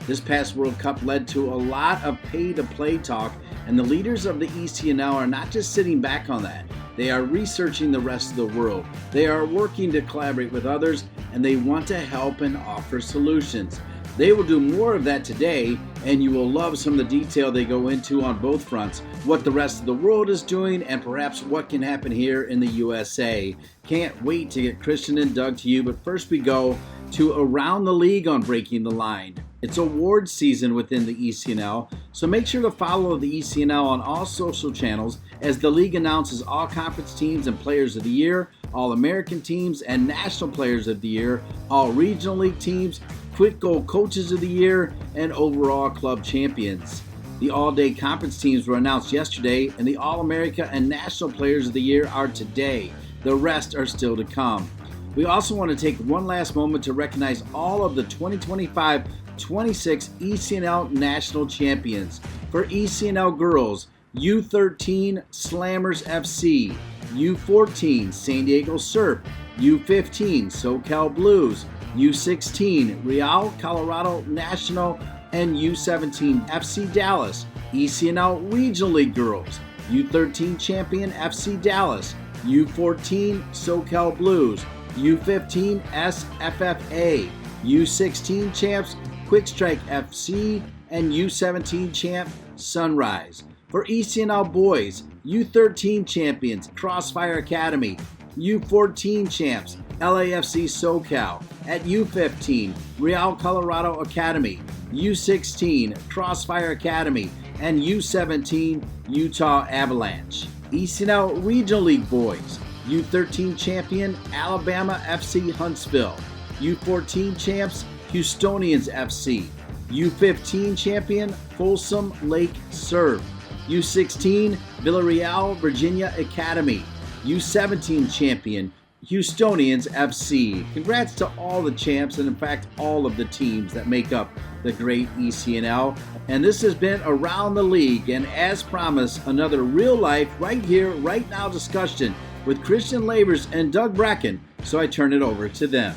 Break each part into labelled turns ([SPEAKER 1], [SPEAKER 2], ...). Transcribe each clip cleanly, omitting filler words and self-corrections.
[SPEAKER 1] This past World Cup led to a lot of pay-to-play talk, and the leaders of the ECNL are not just sitting back on that. They are researching the rest of the world. They are working to collaborate with others, and they want to help and offer solutions. They will do more of that today, and you will love some of the detail they go into on both fronts, what the rest of the world is doing, and perhaps what can happen here in the USA. Can't wait to get Christian and Doug to you, but first we go to Around the League on Breaking the Line. It's award season within the ECNL, so make sure to follow the ECNL on all social channels as the league announces all conference teams and players of the year, all American teams and national players of the year, all regional league teams, quick goal coaches of the year, and overall club champions. The all-day conference teams were announced yesterday, and the All-America and national players of the year are today. The rest are still to come. We also want to take one last moment to recognize all of the 2025-26 ECNL national champions. For ECNL girls, U13 Slammers FC, U14 San Diego Surf, U15 SoCal Blues, U16 Real Colorado National, and U17 FC Dallas. ECNL Regional League girls, U13 champion FC Dallas, U14 SoCal Blues, U15 SFFA, U16 champs Quick Strike FC, and U17 champ Sunrise. For ECNL boys, U13 champions Crossfire Academy, U14 champs LAFC SoCal. At U15, Real Colorado Academy, U16 Crossfire Academy, and U17 Utah Avalanche. ECNL Regional League boys, U13 champion Alabama FC Huntsville, U14 champs Houstonians FC, U15 champion Folsom Lake Surf, U16 Villarreal Virginia Academy, U17 champion Houstonians FC. Congrats to all the champs and in fact all of the teams that make up the great ECNL. And this has been Around the League, and as promised, another real life, right here, right now discussion with Christian Lavers and Doug Bracken. So I turn it over to them.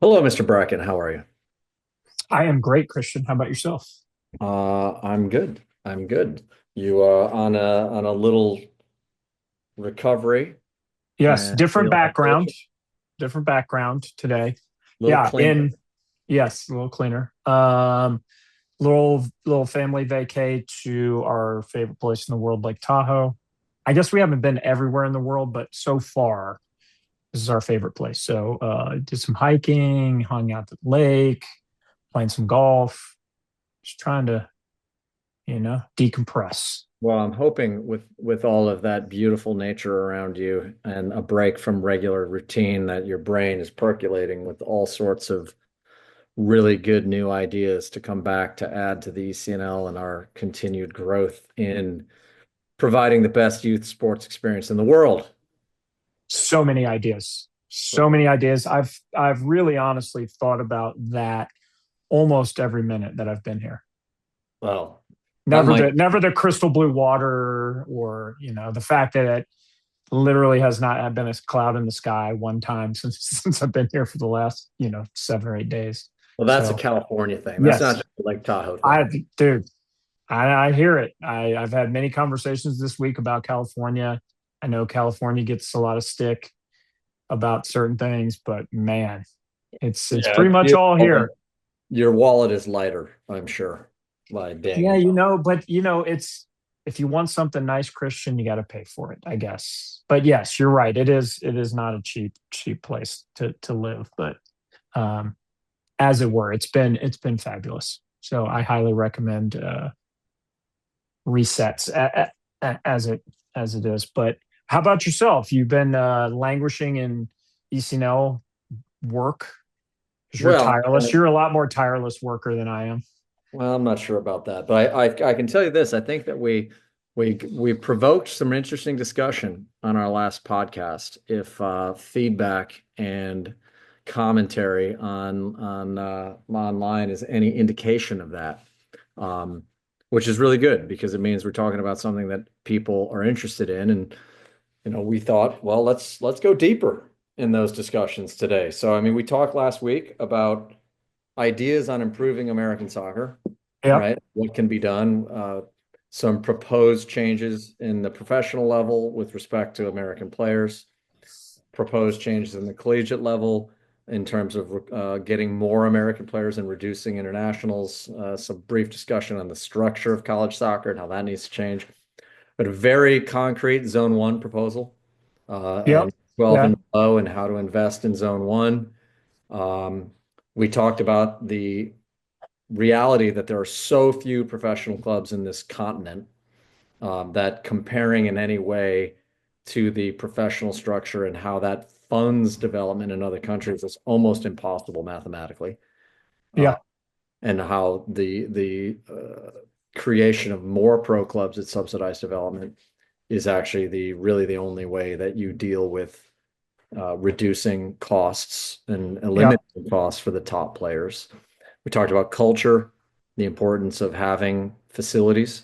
[SPEAKER 2] Hello, Mr. Bracken. How are you?
[SPEAKER 3] I am great, Christian. How about yourself?
[SPEAKER 2] I'm good. I'm good. You are on a little recovery.
[SPEAKER 3] Yes, different background.
[SPEAKER 2] Relaxation.
[SPEAKER 3] Different background today.
[SPEAKER 2] Little
[SPEAKER 3] Yeah,
[SPEAKER 2] cleaner.
[SPEAKER 3] yes, a little cleaner. Little family vacay to our favorite place in the world, Lake Tahoe. I guess we haven't been everywhere in the world, but so far, this is our favorite place. So did some hiking, hung out at the lake, playing some golf, just trying to, decompress.
[SPEAKER 2] Well, I'm hoping with all of that beautiful nature around you and a break from regular routine that your brain is percolating with all sorts of really good new ideas to come back to add to the ECNL and our continued growth in providing the best youth sports experience in the world.
[SPEAKER 3] So many ideas. So many ideas. I've really honestly thought about that almost every minute that I've been here.
[SPEAKER 2] Well,
[SPEAKER 3] Never the crystal blue water, or the fact that it literally has not been a cloud in the sky one time since I've been here for the last 7 or 8 days.
[SPEAKER 2] well, that's a California thing. That's not just a Lake Tahoe thing.
[SPEAKER 3] I hear it. I've had many conversations this week about California. I know California gets a lot of stick about certain things, but man, it's pretty much all here.
[SPEAKER 2] Your wallet is lighter, I'm sure. But
[SPEAKER 3] it's, if you want something nice, Christian, you got to pay for it, I guess. But yes, you're right. It is not a cheap place to live, but as it were, it's been fabulous. So I highly recommend resets as it is. But how about yourself? You've been languishing in ECNL work because you're tireless. You're a lot more tireless worker than I am.
[SPEAKER 2] Well, I'm not sure about that, but I can tell you this. I think that we provoked some interesting discussion on our last podcast. If feedback and commentary on online is any indication of that, which is really good because it means we're talking about something that people are interested in, and we thought, well, let's go deeper in those discussions today. So, I mean, we talked last week about ideas on improving American soccer,
[SPEAKER 3] Yep.
[SPEAKER 2] right? What can be done? Some proposed changes in the professional level with respect to American players, proposed changes in the collegiate level in terms of getting more American players and reducing internationals. Some brief discussion on the structure of college soccer and how that needs to change. But a very concrete Zone 1 proposal,
[SPEAKER 3] Yep.
[SPEAKER 2] and 12
[SPEAKER 3] Yeah.
[SPEAKER 2] and below, and how to invest in Zone 1. Um, we talked about the reality that there are so few professional clubs in this continent, that comparing in any way to the professional structure and how that funds development in other countries is almost impossible mathematically. Uh,
[SPEAKER 3] Yeah.
[SPEAKER 2] and how the creation of more pro clubs that subsidize development is actually the only way that you deal with reducing costs and
[SPEAKER 3] Yep.
[SPEAKER 2] eliminating costs for the top players. We talked about culture, the importance of having facilities,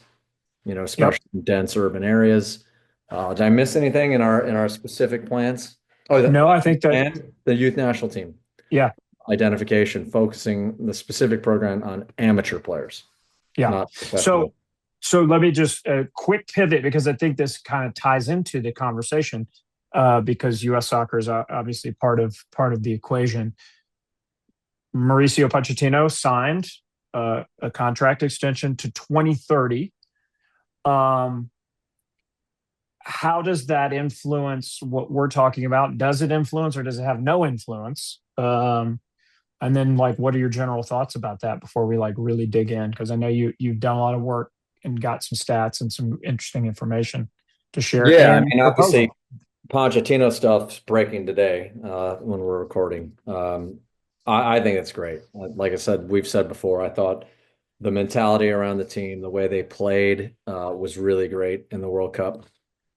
[SPEAKER 3] Yep.
[SPEAKER 2] especially in dense urban areas. Did I miss anything in our specific plans? Oh,
[SPEAKER 3] No, I think that,
[SPEAKER 2] and the youth national team
[SPEAKER 3] yeah.
[SPEAKER 2] identification, focusing the specific program on amateur players,
[SPEAKER 3] Yeah.
[SPEAKER 2] not professional.
[SPEAKER 3] So let me just a quick pivot because I think this kind of ties into the conversation, because U.S. soccer is obviously part of the equation. Mauricio Pochettino signed a contract extension to 2030. Um, how does that influence what we're talking about? Does it influence or does it have no influence? And then like, what are your general thoughts about that before we like really dig in? Because I know you've done a lot of work and got some stats and some interesting information to share
[SPEAKER 2] Yeah, I
[SPEAKER 3] and
[SPEAKER 2] mean, obviously,
[SPEAKER 3] proposal.
[SPEAKER 2] Pochettino stuff's breaking today when we're recording. I think it's great. Like I said, we've said before, I thought the mentality around the team, the way they played, was really great in the World Cup.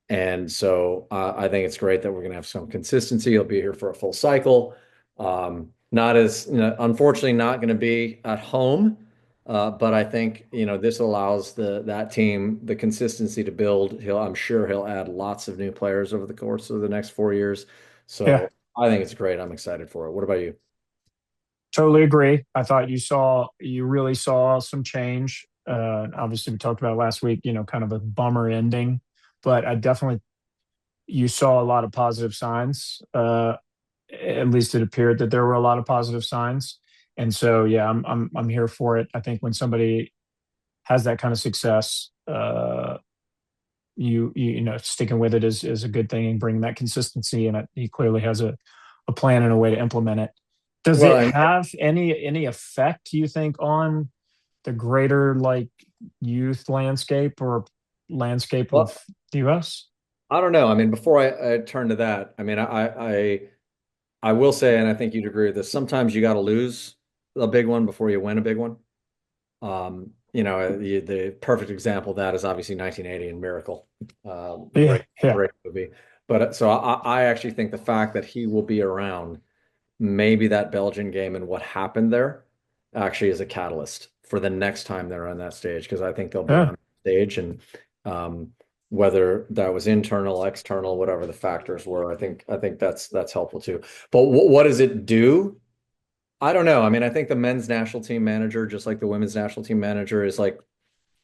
[SPEAKER 2] And so I think it's great that we're going to have some consistency. He'll be here for a full cycle. Not as, unfortunately, not going to be at home. But I think, this allows that team the consistency to build. I'm sure he'll add lots of new players over the course of the next 4 years.
[SPEAKER 3] Yeah,
[SPEAKER 2] So I think it's great. I'm excited for it. What about you?
[SPEAKER 3] totally agree. I thought you really saw some change. Obviously, we talked about last week, kind of a bummer ending, but I definitely you saw a lot of positive signs. At least it appeared that there were a lot of positive signs. And so, yeah, I'm here for it. I think when somebody has that kind of success, sticking with it is a good thing and bringing that consistency. And he clearly has a plan and a way to implement it. Does
[SPEAKER 2] Well,
[SPEAKER 3] it
[SPEAKER 2] and
[SPEAKER 3] have any effect, you think, on the greater like youth landscape or landscape of
[SPEAKER 2] well,
[SPEAKER 3] the US?
[SPEAKER 2] I don't know. I mean, before I turn to that, I mean, I will say, and I think you'd agree with this, sometimes you got to lose a big one before you win a big one. The perfect example of that is obviously 1980 and Miracle.
[SPEAKER 3] Yeah,
[SPEAKER 2] Great,
[SPEAKER 3] yeah,
[SPEAKER 2] great movie. But so I actually think the fact that he will be around, maybe that Belgian game and what happened there actually is a catalyst for the next time they're on that stage, because I think they'll be
[SPEAKER 3] yeah,
[SPEAKER 2] on stage, and um, whether that was internal, external, whatever the factors were, I think that's helpful too. But what does it do? I don't know. I mean, I think the men's national team manager, just like the women's national team manager, is like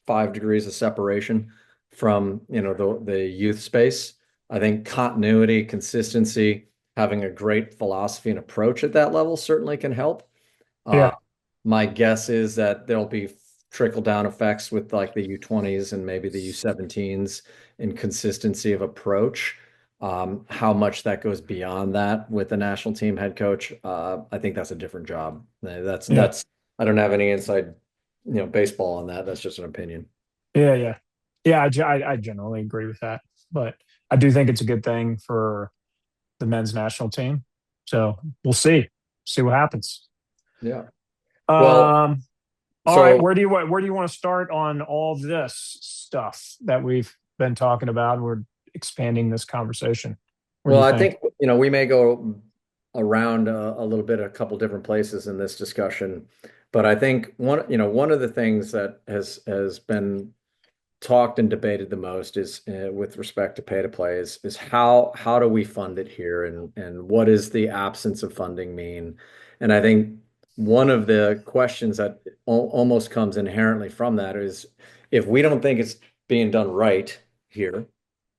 [SPEAKER 2] 5 degrees of separation from, the youth space. I think continuity, consistency, having a great philosophy and approach at that level certainly can help. Uh,
[SPEAKER 3] yeah,
[SPEAKER 2] my guess is that there'll be trickle down effects with like the U20s and maybe the U17s in consistency of approach. How much that goes beyond that with the national team head coach, I think that's a different job.
[SPEAKER 3] yeah,
[SPEAKER 2] I don't have any inside, baseball on that. That's just an opinion.
[SPEAKER 3] yeah. Yeah, I generally agree with that, but I do think it's a good thing for the men's national team. So we'll see what happens.
[SPEAKER 2] Yeah. Well,
[SPEAKER 3] Um, all right,
[SPEAKER 2] so
[SPEAKER 3] where do you want to start on all this stuff that we've been talking about? We're expanding this conversation. What do
[SPEAKER 2] well,
[SPEAKER 3] you
[SPEAKER 2] I
[SPEAKER 3] think?
[SPEAKER 2] think, we may go around a little bit, a couple different places in this discussion, but I think one of the things that has been talked and debated the most is, with respect to pay to play, is how do we fund it here, and what does the absence of funding mean? And I think one of the questions that almost comes inherently from that is, if we don't think it's being done right here,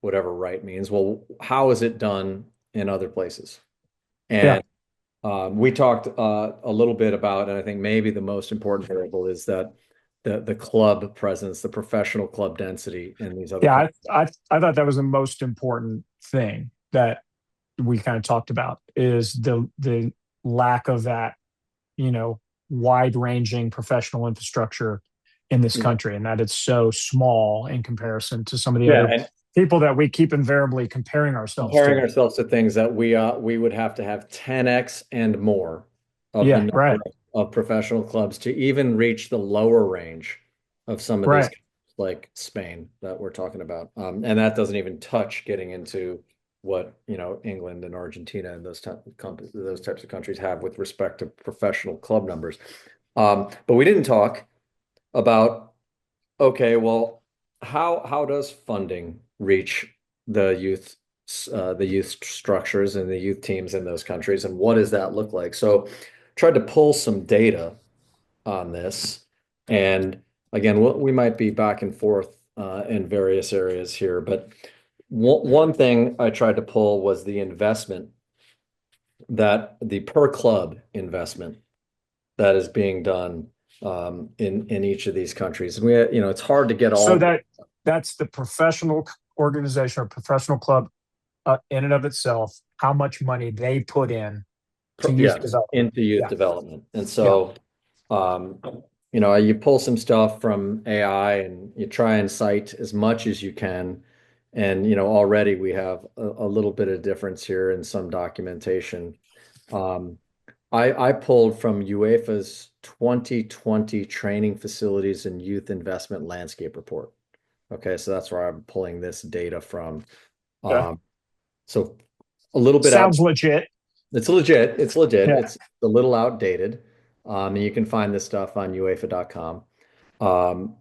[SPEAKER 2] whatever right means, well, how is it done in other places?
[SPEAKER 3] Yeah.
[SPEAKER 2] And we talked a little bit about, and I think maybe the most important variable is that the club presence, the professional club density in these other
[SPEAKER 3] Yeah.
[SPEAKER 2] countries.
[SPEAKER 3] I thought that was the most important thing that we kind of talked about is the lack of that, you know, wide ranging professional infrastructure in this
[SPEAKER 2] Yeah,
[SPEAKER 3] country, and that it's so small in comparison to some of the
[SPEAKER 2] yeah,
[SPEAKER 3] other
[SPEAKER 2] and
[SPEAKER 3] people that we keep invariably comparing ourselves
[SPEAKER 2] comparing
[SPEAKER 3] to.
[SPEAKER 2] ourselves to things that we would have to have 10x and more of the
[SPEAKER 3] Yeah.
[SPEAKER 2] number
[SPEAKER 3] Right.
[SPEAKER 2] of professional clubs to even reach the lower range of some of these,
[SPEAKER 3] Right.
[SPEAKER 2] like Spain that we're talking about. And that doesn't even touch getting into what, England and Argentina and those types of countries have with respect to professional club numbers. But we didn't talk about, okay, well, how does funding reach the youth structures and the youth teams in those countries, and what does that look like? So, tried to pull some data on this, and again, we might be back and forth in various areas here, but one thing I tried to pull was the investment, that the per club investment that is being done in each of these countries. And it's hard to get
[SPEAKER 3] So
[SPEAKER 2] all.
[SPEAKER 3] that's the professional organization or professional club in and of itself, how much money they put in to youth
[SPEAKER 2] Yes,
[SPEAKER 3] development.
[SPEAKER 2] into youth
[SPEAKER 3] Yeah.
[SPEAKER 2] development. And
[SPEAKER 3] Yeah.
[SPEAKER 2] so, um, you pull some stuff from AI and you try and cite as much as you can. And, already we have a little bit of difference here in some documentation. Um, I pulled from UEFA's 2020 Training Facilities and Youth Investment Landscape Report. Okay, so that's where I'm pulling this data from.
[SPEAKER 3] Yeah.
[SPEAKER 2] Um, so a little bit out.
[SPEAKER 3] Sounds legit.
[SPEAKER 2] It's legit. It's legit.
[SPEAKER 3] Yeah.
[SPEAKER 2] It's a little outdated. And you can find this stuff on UEFA.com.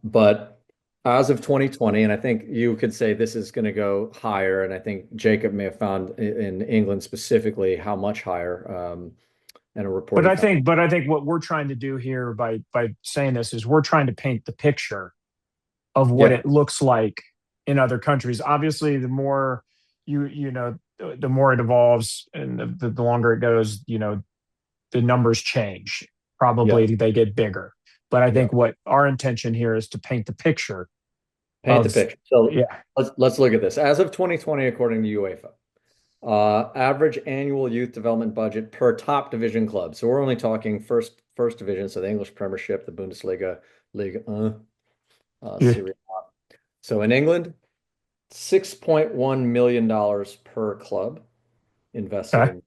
[SPEAKER 2] But as of 2020, and I think you could say this is going to go higher, and I think Jacob may have found in England specifically how much higher, and a report
[SPEAKER 3] But
[SPEAKER 2] he
[SPEAKER 3] I
[SPEAKER 2] found.
[SPEAKER 3] think, what we're trying to do here by saying this is we're trying to paint the picture of what
[SPEAKER 2] Yeah,
[SPEAKER 3] it looks like in other countries. Obviously, the more the more it evolves and the longer it goes, the numbers change.
[SPEAKER 2] yeah,
[SPEAKER 3] Probably they get bigger. But I
[SPEAKER 2] yeah.
[SPEAKER 3] think what our intention here is to paint the picture
[SPEAKER 2] Paint the
[SPEAKER 3] of,
[SPEAKER 2] picture. So
[SPEAKER 3] yeah,
[SPEAKER 2] let's look at this. As of 2020, according to UEFA, average annual youth development budget per top division club. So we're only talking first division, so the English Premiership, the Bundesliga, Liga,
[SPEAKER 3] yeah,
[SPEAKER 2] Serie A. So in England, $6.1 million per club invested
[SPEAKER 3] okay,
[SPEAKER 2] in.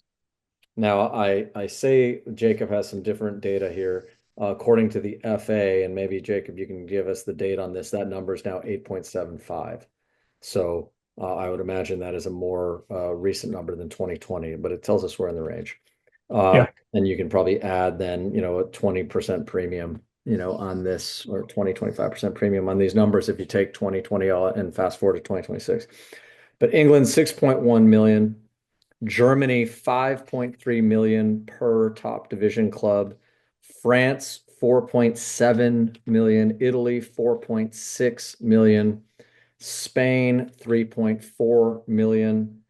[SPEAKER 2] Now I say Jacob has some different data here. According to the FA, and maybe Jacob, you can give us the date on this, that number is now 8.75. So I would imagine that is a more recent number than 2020, but it tells us we're in the range.
[SPEAKER 3] yeah,
[SPEAKER 2] And you can probably add then, a 20% premium, on this, or 25% premium on these numbers if you take 2020 and fast forward to 2026. But England, 6.1 million. Germany, 5.3 million per top division club. France, 4.7 million. Italy, 4.6 million. Spain, 3.4 million.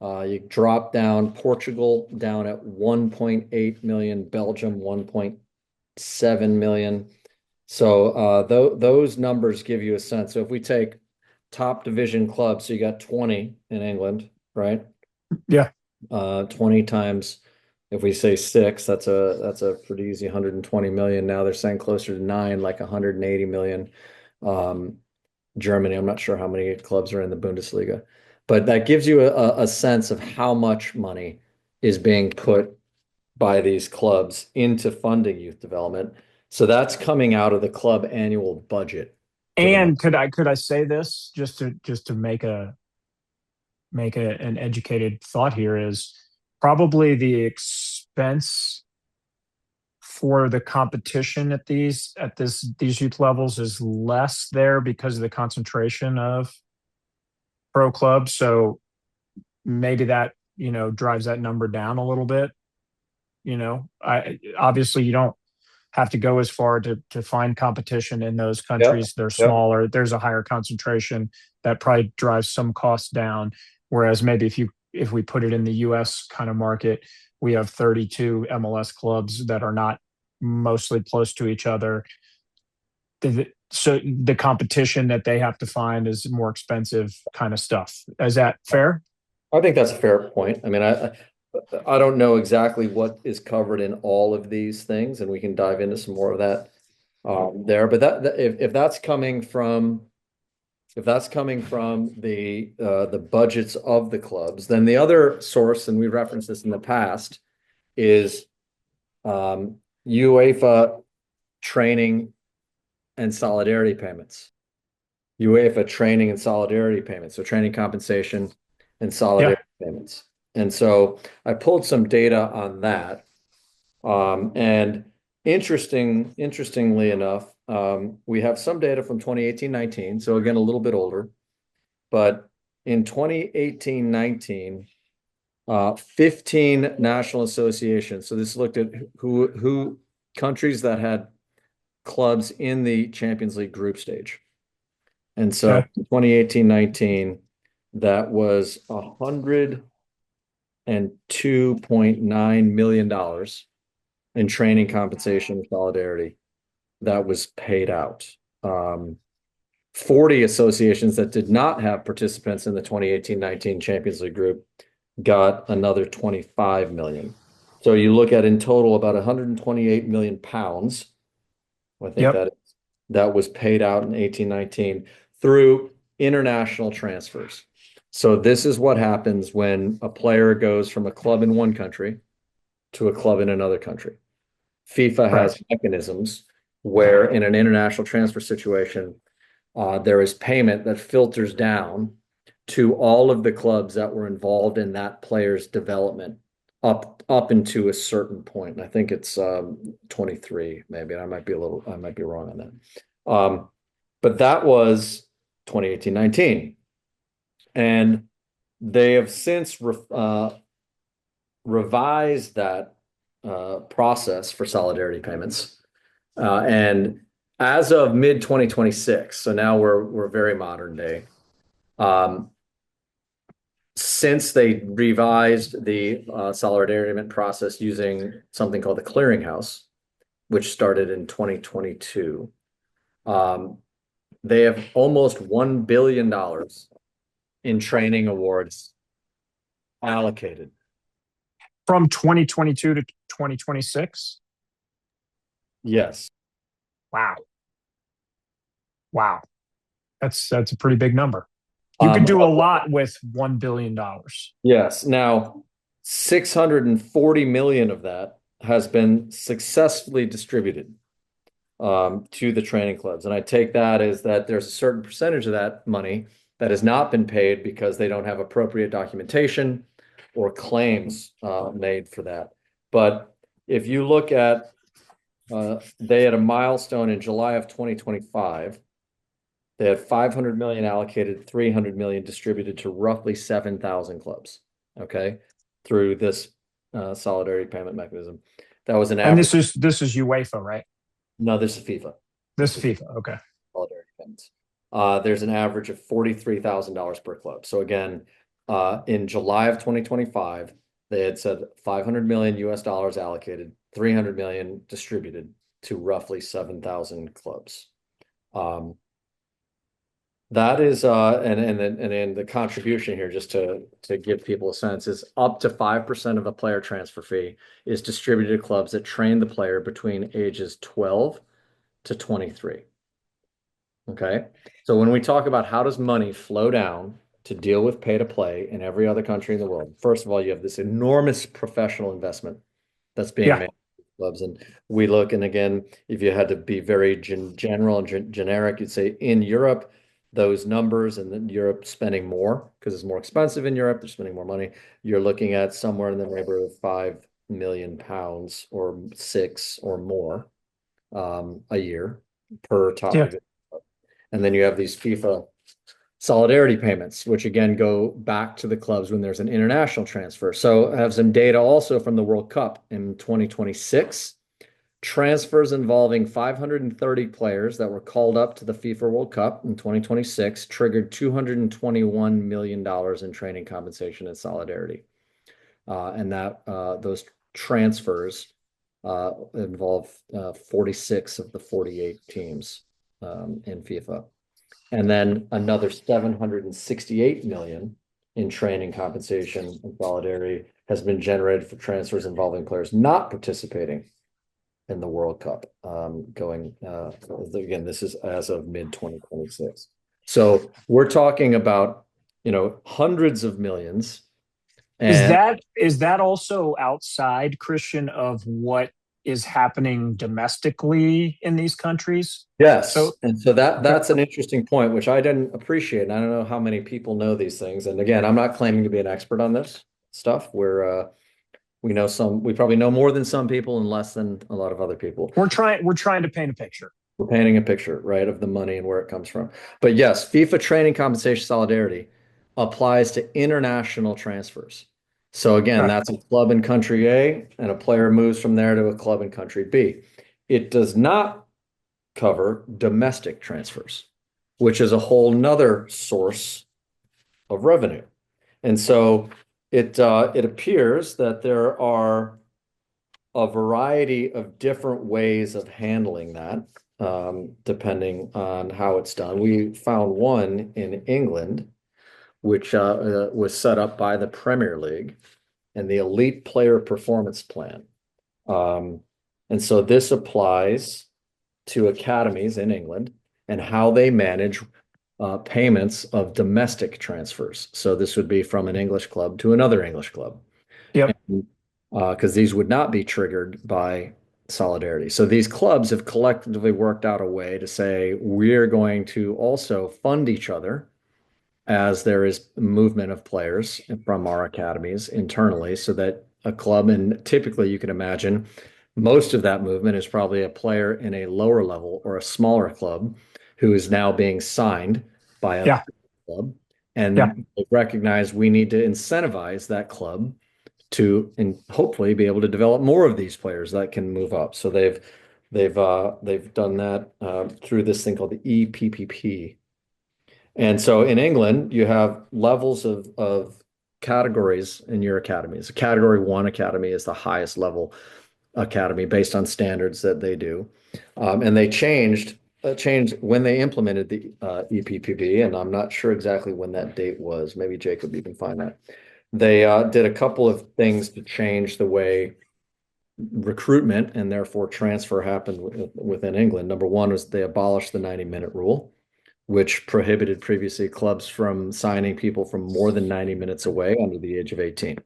[SPEAKER 2] You drop down, Portugal down at 1.8 million, Belgium 1.7 million. So those numbers give you a sense. So if we take top division clubs, so you got 20 in England, right?
[SPEAKER 3] yeah.
[SPEAKER 2] 20 times, if we say six, that's a pretty easy 120 million. Now they're saying closer to nine, like 180 million. Um, Germany, I'm not sure how many clubs are in the Bundesliga, but that gives you a sense of how much money is being put by these clubs into funding youth development. So that's coming out of the club annual budget for the most.
[SPEAKER 3] And could I say this just to make an educated thought here is probably the expense for the competition at these youth levels is less there because of the concentration of pro clubs. So maybe that drives that number down a little bit. I obviously you don't have to go as far to find competition in those
[SPEAKER 2] Yep.
[SPEAKER 3] countries. They're
[SPEAKER 2] Yep.
[SPEAKER 3] smaller. There's a higher concentration that probably drives some costs down. Whereas maybe if we put it in the US kind of market, we have 32 MLS clubs that are not mostly close to each other. So the competition that they have to find is more expensive kind of stuff. Is that fair?
[SPEAKER 2] I think that's a fair point. I mean, I don't know exactly what is covered in all of these things, and we can dive into some more of that there. But if that's coming from the budgets of the clubs, then the other source, and we referenced this in the past, is UEFA training and solidarity payments. UEFA training and solidarity payments, so training compensation and
[SPEAKER 3] Yeah.
[SPEAKER 2] solidarity payments. And so I pulled some data on that. And interestingly enough, we have some data from 2018-19, so again, a little bit older. But in 2018-19, 15 national associations. So this looked at who countries that had clubs in the Champions League group stage. And so
[SPEAKER 3] Okay.
[SPEAKER 2] 2018-19, that was $102.9 million in training compensation and solidarity that was paid out. 40 associations that did not have participants in the 2018-19 Champions League group got another 25 million. So you look at in total about 128 million pounds. I think
[SPEAKER 3] Yep.
[SPEAKER 2] that was paid out in 18-19 through international transfers. So this is what happens when a player goes from a club in one country to a club in another country. FIFA
[SPEAKER 3] Right.
[SPEAKER 2] has mechanisms where in an international transfer situation, there is payment that filters down to all of the clubs that were involved in that player's development up into a certain point. And I think it's 23, maybe. And I might be wrong on that. But that was 2018-19. And they have since revised that process for solidarity payments. And as of mid 2026, so now we're very modern day. Since they revised the solidarity payment process using something called the clearinghouse, which started in 2022, they have almost $1 billion in training awards allocated.
[SPEAKER 3] From 2022 to 2026.
[SPEAKER 2] Yes.
[SPEAKER 3] Wow. Wow. That's a pretty big number. You could do a lot with $1 billion.
[SPEAKER 2] Yes. Now, 640 million of that has been successfully distributed to the training clubs. And I take that as that there's a certain percentage of that money that has not been paid because they don't have appropriate documentation or claims made for that. But if you look at, they had a milestone in July of 2025. They had 500 million allocated, 300 million distributed to roughly 7,000 clubs. Okay, through this solidarity payment mechanism. That was an
[SPEAKER 3] And
[SPEAKER 2] average.
[SPEAKER 3] this is UEFA, right?
[SPEAKER 2] No, this is FIFA.
[SPEAKER 3] This is FIFA. Okay.
[SPEAKER 2] Solidarity payments. There's an average of $43,000 per club. So again, in July of 2025, they had said 500 million US dollars allocated, 300 million distributed to roughly 7,000 clubs. That is, and the contribution here, just to give people a sense, is up to 5% of the player transfer fee is distributed to clubs that train the player between ages 12 to 23. Okay, so when we talk about how does money flow down to deal with pay to play in every other country in the world, first of all, you have this enormous professional investment that's being made in clubs. And we look, and again, if you had to be very general and generic, you'd say in Europe, those numbers, and then Europe spending more because it's more expensive in Europe, they're spending more money. You're looking at somewhere in the neighborhood of 5 million pounds or 6 or more a year per top.
[SPEAKER 3] Yeah.
[SPEAKER 2] And then you have these FIFA solidarity payments, which again go back to the clubs when there's an international transfer. So I have some data also from the World Cup in 2026. Transfers involving 530 players that were called up to the FIFA World Cup in 2026 triggered $221 million in training compensation and solidarity. And that those transfers involve 46 of the 48 teams in FIFA. And then another 768 million in training compensation and solidarity has been generated for transfers involving players not participating in the World Cup. Again, this is as of mid 2026. So we're talking about, hundreds of millions. And
[SPEAKER 3] Is that also outside, Christian, of what is happening domestically in these countries?
[SPEAKER 2] yes,
[SPEAKER 3] So
[SPEAKER 2] and so that's an interesting point, which I didn't appreciate. And I don't know how many people know these things. And again, I'm not claiming to be an expert on this stuff. We probably know more than some people and less than a lot of other people.
[SPEAKER 3] we're trying to paint a picture.
[SPEAKER 2] We're painting a picture, right, of the money and where it comes from. But yes, FIFA training compensation solidarity applies to international transfers. So again,
[SPEAKER 3] Right.
[SPEAKER 2] that's a club in country A, and a player moves from there to a club in country B. It does not cover domestic transfers, which is a whole nother source of revenue. And so it appears that there are a variety of different ways of handling that, depending on how it's done. We found one in England, which was set up by the Premier League and the Elite Player Performance Plan. And so this applies to academies in England and how they manage payments of domestic transfers. So this would be from an English club to another English club.
[SPEAKER 3] Yep.
[SPEAKER 2] Because these would not be triggered by solidarity. So these clubs have collectively worked out a way to say, we're going to also fund each other as there is movement of players from our academies internally, so that a club, and typically you can imagine most of that movement is probably a player in a lower level or a smaller club who is now being signed by a
[SPEAKER 3] Yeah.
[SPEAKER 2] club. And
[SPEAKER 3] Yeah.
[SPEAKER 2] they recognize we need to incentivize that club to, and hopefully be able to develop more of these players that can move up. So they've done that through this thing called the EPPP. And so in England, you have levels of categories in your academies. A category 1 academy is the highest level academy based on standards that they do. And they changed when they implemented the EPPB, and I'm not sure exactly when that date was. Maybe Jacob, you can find that. They did a couple of things to change the way recruitment and therefore transfer happened within England. Number one was they abolished the 90-minute rule, which prohibited previously clubs from signing people from more than 90 minutes away under the age of 18.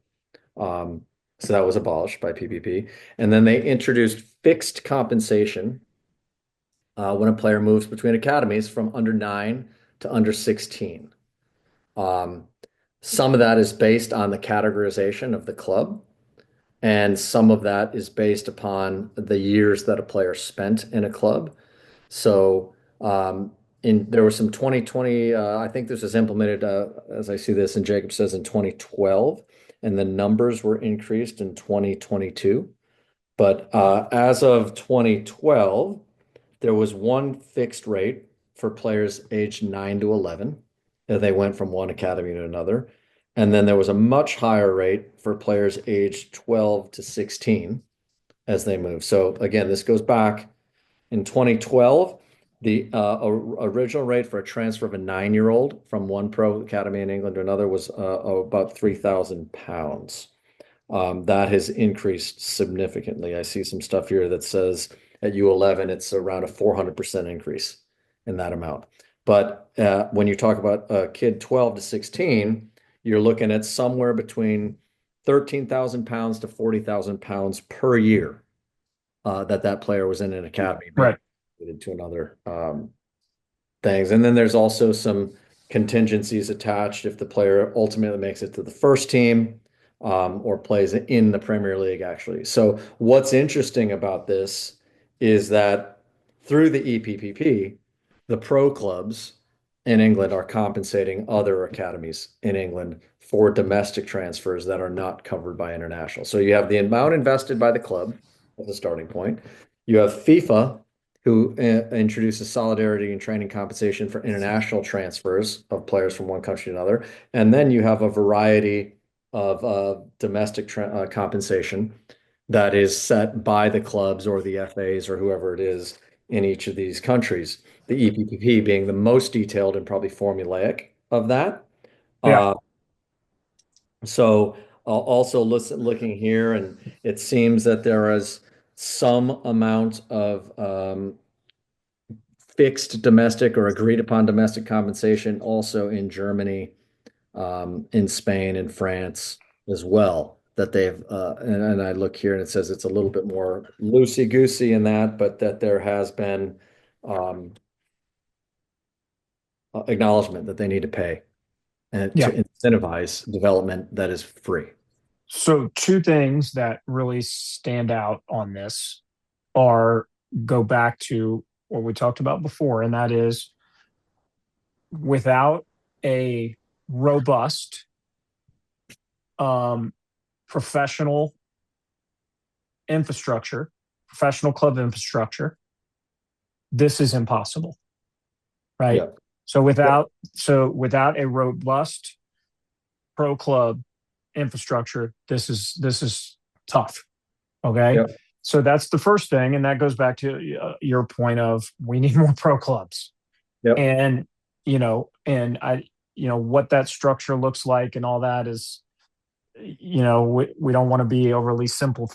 [SPEAKER 2] So that was abolished by PPP. And then they introduced fixed compensation when a player moves between academies from under 9 to under 16. Some of that is based on the categorization of the club, and some of that is based upon the years that a player spent in a club. So there was some 2020, I think this was implemented, as I see this, and Jacob says in 2012, and the numbers were increased in 2022. But as of 2012, there was one fixed rate for players aged 9 to 11. They went from one academy to another. And then there was a much higher rate for players aged 12 to 16 as they move. So again, this goes back in 2012. The original rate for a transfer of a 9-year-old from one pro academy in England to another was about £3,000. That has increased significantly. I see some stuff here that says at U11, it's around a 400% increase in that amount. But when you talk about a kid 12 to 16, you're looking at somewhere between 13,000 pounds to 40,000 pounds per year that player was in an academy.
[SPEAKER 3] Right.
[SPEAKER 2] To another things. And then there's also some contingencies attached if the player ultimately makes it to the first team or plays in the Premier League, actually. So what's interesting about this is that through the EPPP, the pro clubs in England are compensating other academies in England for domestic transfers that are not covered by international. So you have the amount invested by the club as a starting point. You have FIFA, who introduces solidarity and training compensation for international transfers of players from one country to another. And then you have a variety of domestic compensation that is set by the clubs or the FAs or whoever it is in each of these countries. The EPPP being the most detailed and probably formulaic of that.
[SPEAKER 3] Yeah.
[SPEAKER 2] Uh, so also looking here, and it seems that there is some amount of fixed domestic or agreed upon domestic compensation also in Germany, in Spain and France as well. That they've and I look here and it says it's a little bit more loosey-goosey in that, but that there has been um, acknowledgement that they need to pay and to
[SPEAKER 3] Yeah.
[SPEAKER 2] incentivize development that is free.
[SPEAKER 3] So two things that really stand out on this are go back to what we talked about before, and that is without a robust um, professional infrastructure, professional club infrastructure, this is impossible, right?
[SPEAKER 2] Yeah.
[SPEAKER 3] So without a robust pro club infrastructure, this is tough. Okay.
[SPEAKER 2] Yeah.
[SPEAKER 3] So that's the first thing. And that goes back to your point of we need more pro clubs.
[SPEAKER 2] Yep.
[SPEAKER 3] And, what that structure looks like and all that is, we don't want to be overly simple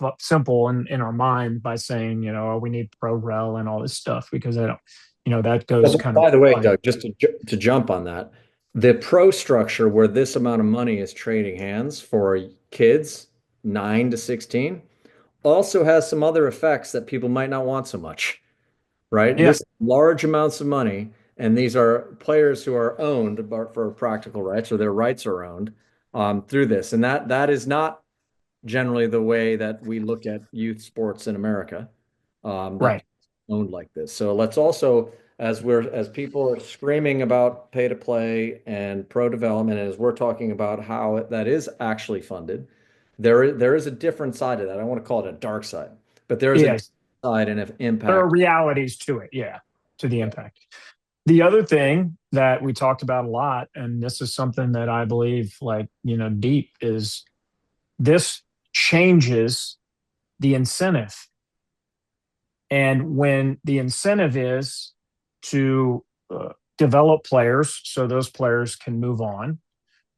[SPEAKER 3] in our mind by saying, oh, we need pro rel and all this stuff because I don't, that goes kind of
[SPEAKER 2] By the way,
[SPEAKER 3] like,
[SPEAKER 2] Doug, just to jump on that, the pro structure where this amount of money is trading hands for kids 9 to 16 also has some other effects that people might not want so much, right?
[SPEAKER 3] yeah,
[SPEAKER 2] This large amounts of money, and these are players who are owned for practical rights or their rights are owned through this, and that is not generally the way that we look at youth sports in America, that
[SPEAKER 3] right.
[SPEAKER 2] owned like this. So let's also, as people are screaming about pay to play and pro development, and as we're talking about how that is actually funded, there is a different side of that. I don't want to call it a dark side, but there is a
[SPEAKER 3] Yes.
[SPEAKER 2] side and an
[SPEAKER 3] There are
[SPEAKER 2] impact.
[SPEAKER 3] realities to it. Yeah. To the
[SPEAKER 2] Yeah.
[SPEAKER 3] impact. The other thing that we talked about a lot, and this is something that I believe deep is this changes the incentive. And when the incentive is to develop players so those players can move on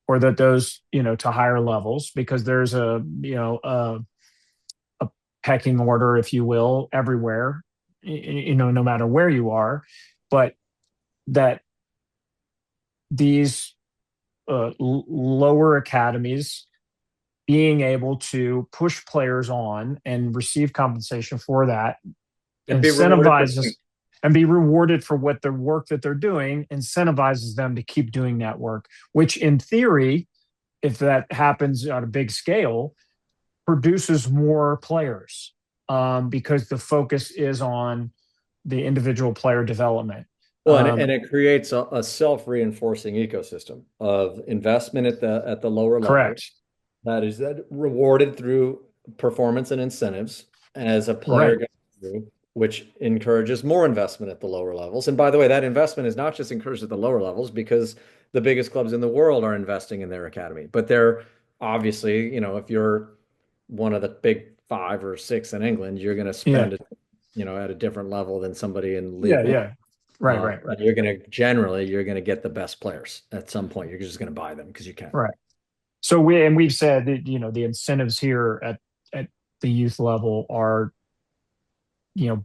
[SPEAKER 3] or that those, to higher levels, because there's a pecking order, if you will, everywhere, no matter where you are, but that these lower academies being able to push players on and receive compensation for that
[SPEAKER 2] And be rewarded for
[SPEAKER 3] incentivizes
[SPEAKER 2] doing
[SPEAKER 3] and be rewarded for what the work that they're doing incentivizes them to keep doing that work, which in theory, if that happens on a big scale, produces more players because the focus is on the individual player development.
[SPEAKER 2] well, and it creates a self-reinforcing ecosystem of investment at the lower level
[SPEAKER 3] Correct.
[SPEAKER 2] that rewarded through performance and incentives as a player
[SPEAKER 3] Right.
[SPEAKER 2] goes through, which encourages more investment at the lower levels. And by the way, that investment is not just encouraged at the lower levels because the biggest clubs in the world are investing in their academy, but they're obviously, if you're one of the big 5 or 6 in England, you're going to
[SPEAKER 3] Yeah.
[SPEAKER 2] spend it, at a different level than somebody in
[SPEAKER 3] Yeah.
[SPEAKER 2] League One.
[SPEAKER 3] Yeah. Right. Right. Right.
[SPEAKER 2] You're gonna get the best players at some point. You're just gonna buy them because you can.
[SPEAKER 3] Right. So we've said that the incentives here at the youth level are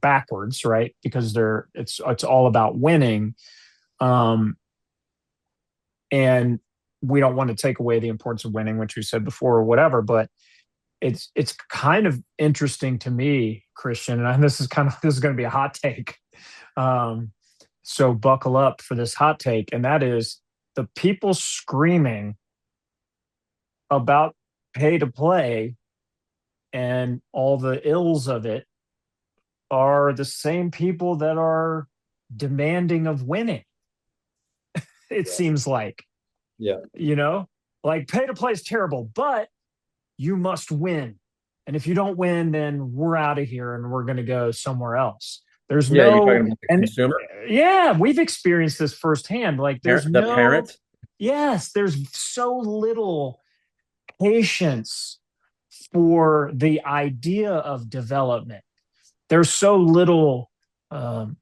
[SPEAKER 3] backwards, right? Because it's all about winning, um, and we don't want to take away the importance of winning, which we said before or whatever. But it's kind of interesting to me, Christian, and this is going to be a hot take. Um, so buckle up for this hot take, and that is the people screaming about pay to play and all the ills of it are the same people that are demanding of winning. it seems like,
[SPEAKER 2] Yeah.
[SPEAKER 3] you know, like pay to play is terrible, but you must win. And if you don't win, then we're out of here and we're going to go somewhere else. There's
[SPEAKER 2] Yeah, you're
[SPEAKER 3] no,
[SPEAKER 2] talking about the
[SPEAKER 3] and
[SPEAKER 2] consumer,
[SPEAKER 3] yeah, we've experienced this firsthand. Like there's
[SPEAKER 2] the
[SPEAKER 3] no,
[SPEAKER 2] parent.
[SPEAKER 3] yes, there's so little patience for the idea of development. There's so little um,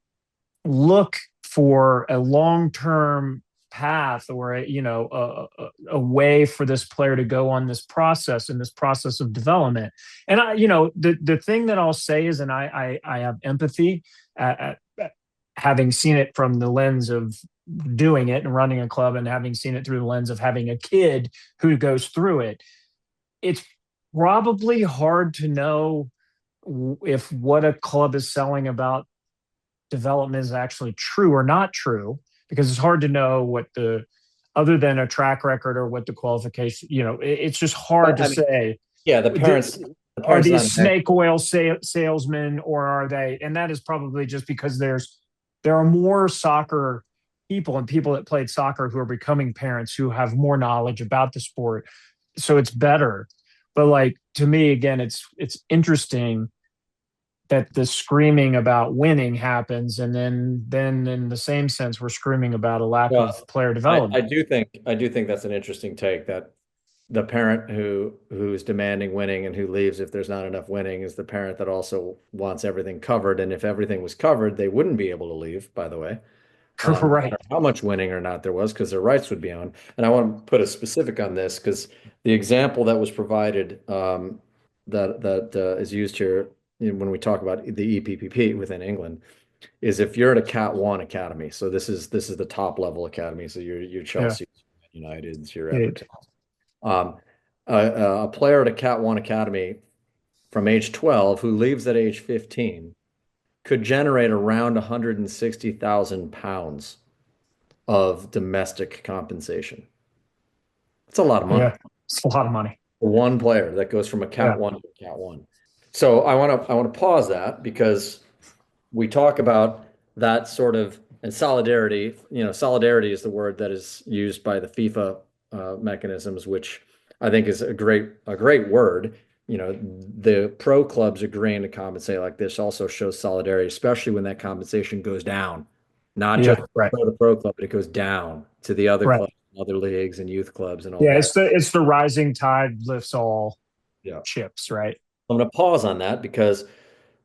[SPEAKER 3] look for a long-term path or a way for this player to go on this process and this process of development. And the thing that I'll say is, and I have empathy at having seen it from the lens of doing it and running a club, and having seen it through the lens of having a kid who goes through it. It's probably hard to know if what a club is selling about development is actually true or not true, because it's hard to know what the, other than a track record or what the qualification, it's just hard
[SPEAKER 2] But
[SPEAKER 3] to
[SPEAKER 2] I mean,
[SPEAKER 3] say.
[SPEAKER 2] yeah, the
[SPEAKER 3] Are
[SPEAKER 2] parents
[SPEAKER 3] these
[SPEAKER 2] not
[SPEAKER 3] snake oil salesmen, or are they? And that is probably just because there are more soccer people and people that played soccer who are becoming parents who have more knowledge about the sport, so it's better. But like, to me, again, it's interesting that the screaming about winning happens, and then in the same sense we're screaming about a lack of
[SPEAKER 2] well,
[SPEAKER 3] player
[SPEAKER 2] I
[SPEAKER 3] development.
[SPEAKER 2] do think that's an interesting take, that the parent who's demanding winning and who leaves if there's not enough winning is the parent that also wants everything covered. And if everything was covered, they wouldn't be able to leave, by the way, no
[SPEAKER 3] Right.
[SPEAKER 2] matter how much winning or not there was, because their rights would be on. And I want to put a specific on this because the example that was provided that is used here when we talk about the EPPP within England is if you're at a Cat 1 academy. So this is the top level academy. So your
[SPEAKER 3] Yeah.
[SPEAKER 2] Chelsea, United, your
[SPEAKER 3] It,
[SPEAKER 2] Everton. Um, a player at a Cat 1 academy from age 12 who leaves at age 15 could generate around 160,000 pounds of domestic compensation. It's a lot of money
[SPEAKER 3] yeah. It's a lot of money.
[SPEAKER 2] for one player that goes from a Cat
[SPEAKER 3] Yeah.
[SPEAKER 2] 1 to a Cat 1. So I want to pause that because we talk about that sort of, and solidarity. Solidarity is the word that is used by the FIFA mechanisms, which I think is a great word. The pro clubs agreeing to compensate like this also shows solidarity, especially when that compensation goes down, not just
[SPEAKER 3] Yeah. Right.
[SPEAKER 2] pro to pro club, but it goes down to the other
[SPEAKER 3] Right.
[SPEAKER 2] clubs, other leagues, and youth clubs and all
[SPEAKER 3] Yeah.
[SPEAKER 2] that.
[SPEAKER 3] It's the rising tide lifts all
[SPEAKER 2] Yeah.
[SPEAKER 3] ships. Right.
[SPEAKER 2] I'm going to pause on that because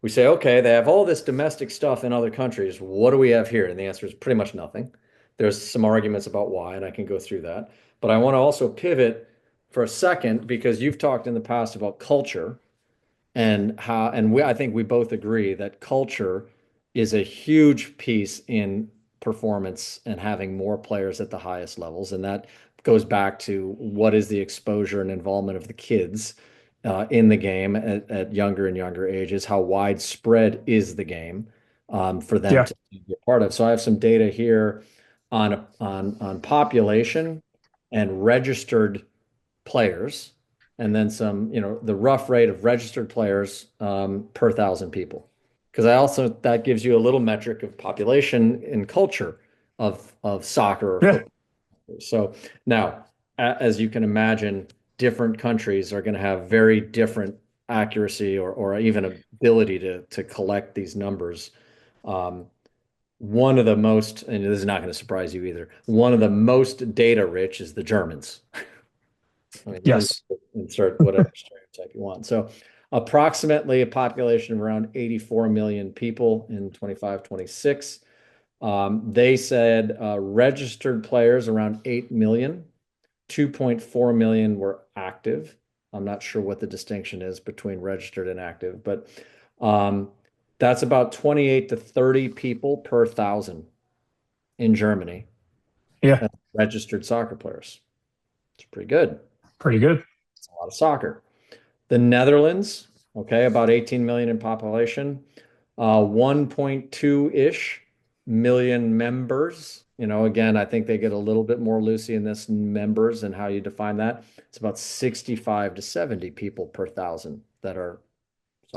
[SPEAKER 2] we say, okay, they have all this domestic stuff in other countries. What do we have here? And the answer is pretty much nothing. There's some arguments about why, and I can go through that. But I want to also pivot for a second because you've talked in the past about culture and how, and I think we both agree that culture is a huge piece in performance and having more players at the highest levels. And that goes back to what is the exposure and involvement of the kids in the game at younger and younger ages. How widespread is the game for them
[SPEAKER 3] Yeah.
[SPEAKER 2] to be a part of? So I have some data here on population and registered players, and then some, the rough rate of registered players per thousand people. Because that gives you a little metric of population and culture of soccer or
[SPEAKER 3] Yeah.
[SPEAKER 2] football. So now, as you can imagine, different countries are going to have very different accuracy or even ability to collect these numbers. Um, one of the most, and this is not going to surprise you either, one of the most data rich is the Germans. I mean,
[SPEAKER 3] Yes.
[SPEAKER 2] insert whatever stereotype you want. So approximately a population of around 84 million people in 25, 26. They said registered players around 8 million, 2.4 million were active. I'm not sure what the distinction is between registered and active, but um, that's about 28 to 30 people per thousand in Germany
[SPEAKER 3] Yeah.
[SPEAKER 2] as registered soccer players. It's pretty good.
[SPEAKER 3] Pretty good.
[SPEAKER 2] It's a lot of soccer. The Netherlands, okay, about 18 million in population, 1.2-ish million members. Again, I think they get a little bit more loosey in this members and how you define that. It's about 65 to 70 people per thousand that are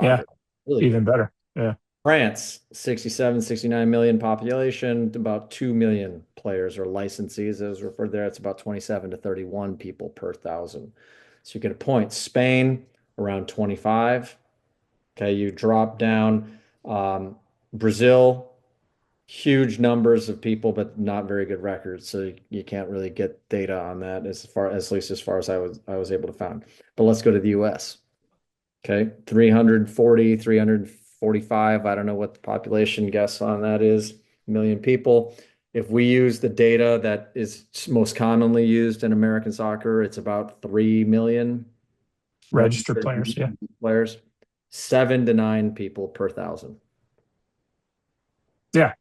[SPEAKER 3] Yeah.
[SPEAKER 2] soccer. Really
[SPEAKER 3] Even
[SPEAKER 2] good.
[SPEAKER 3] better. Yeah.
[SPEAKER 2] France, 67, 69 million population, about 2 million players or licensees as referred there. It's about 27 to 31 people per thousand. So you get a point. Spain, around 25. Okay, you drop down. Brazil, huge numbers of people, but not very good records. So you can't really get data on that at least as far as I was able to find. But let's go to the US. Okay, 340, 345. I don't know what the population guess on that is, million people. If we use the data that is most commonly used in American soccer, it's about 3 million
[SPEAKER 3] Registered players. Yeah.
[SPEAKER 2] players, 7 to 9 people per thousand.
[SPEAKER 3] Yeah.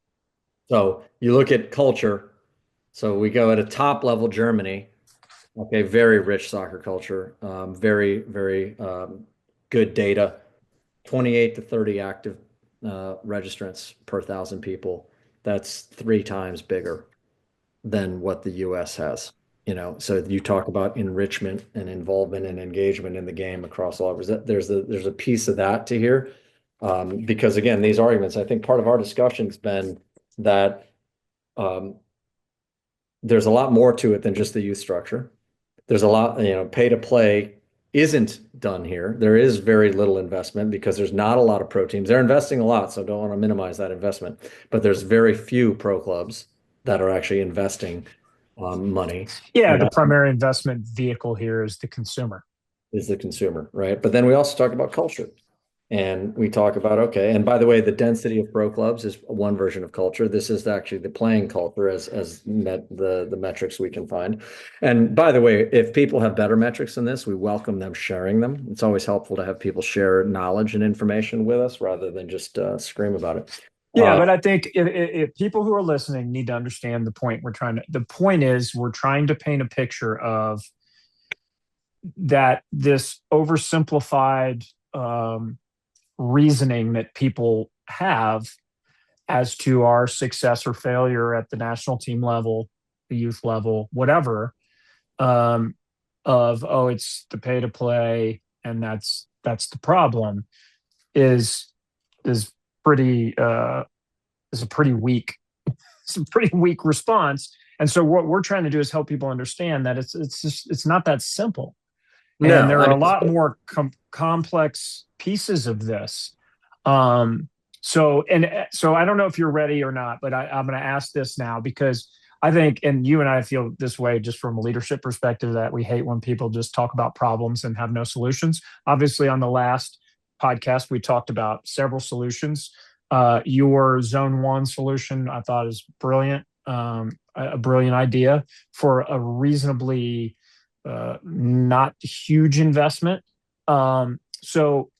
[SPEAKER 2] So you look at culture. So we go at a top level, Germany. Okay, very rich soccer culture, very, very good data. 28 to 30 active registrants per thousand people. That's 3 times bigger than what the US has. So you talk about enrichment and involvement and engagement in the game across all of it. There's a piece of that to hear. Because again, these arguments, I think part of our discussion has been that there's a lot more to it than just the youth structure. There's a lot, pay to play isn't done here. There is very little investment because there's not a lot of pro teams. They're investing a lot, so don't want to minimize that investment. But there's very few pro clubs that are actually investing money.
[SPEAKER 3] Yeah. The primary investment vehicle here is the consumer.
[SPEAKER 2] Is the consumer, right? But then we also talk about culture. And we talk about, okay, and by the way, the density of pro clubs is one version of culture. This is actually the playing culture as the metrics we can find. And by the way, if people have better metrics than this, we welcome them sharing them. It's always helpful to have people share knowledge and information with us rather than just scream about it.
[SPEAKER 3] Yeah, but I think if people who are listening need to understand the point the point is we're trying to paint a picture of that this oversimplified reasoning that people have as to our success or failure at the national team level, the youth level, whatever, it's the pay to play and that's the problem is pretty is a pretty weak response. And so what we're trying to do is help people understand that it's not that simple.
[SPEAKER 2] No,
[SPEAKER 3] and there are a lot more complex pieces of this. So I don't know if you're ready or not, but I'm going to ask this now because I think, and you and I feel this way just from a leadership perspective, that we hate when people just talk about problems and have no solutions. Obviously, on the last podcast, we talked about several solutions. Your Zone 1 solution, I thought, is brilliant, a brilliant idea for a reasonably not huge investment. So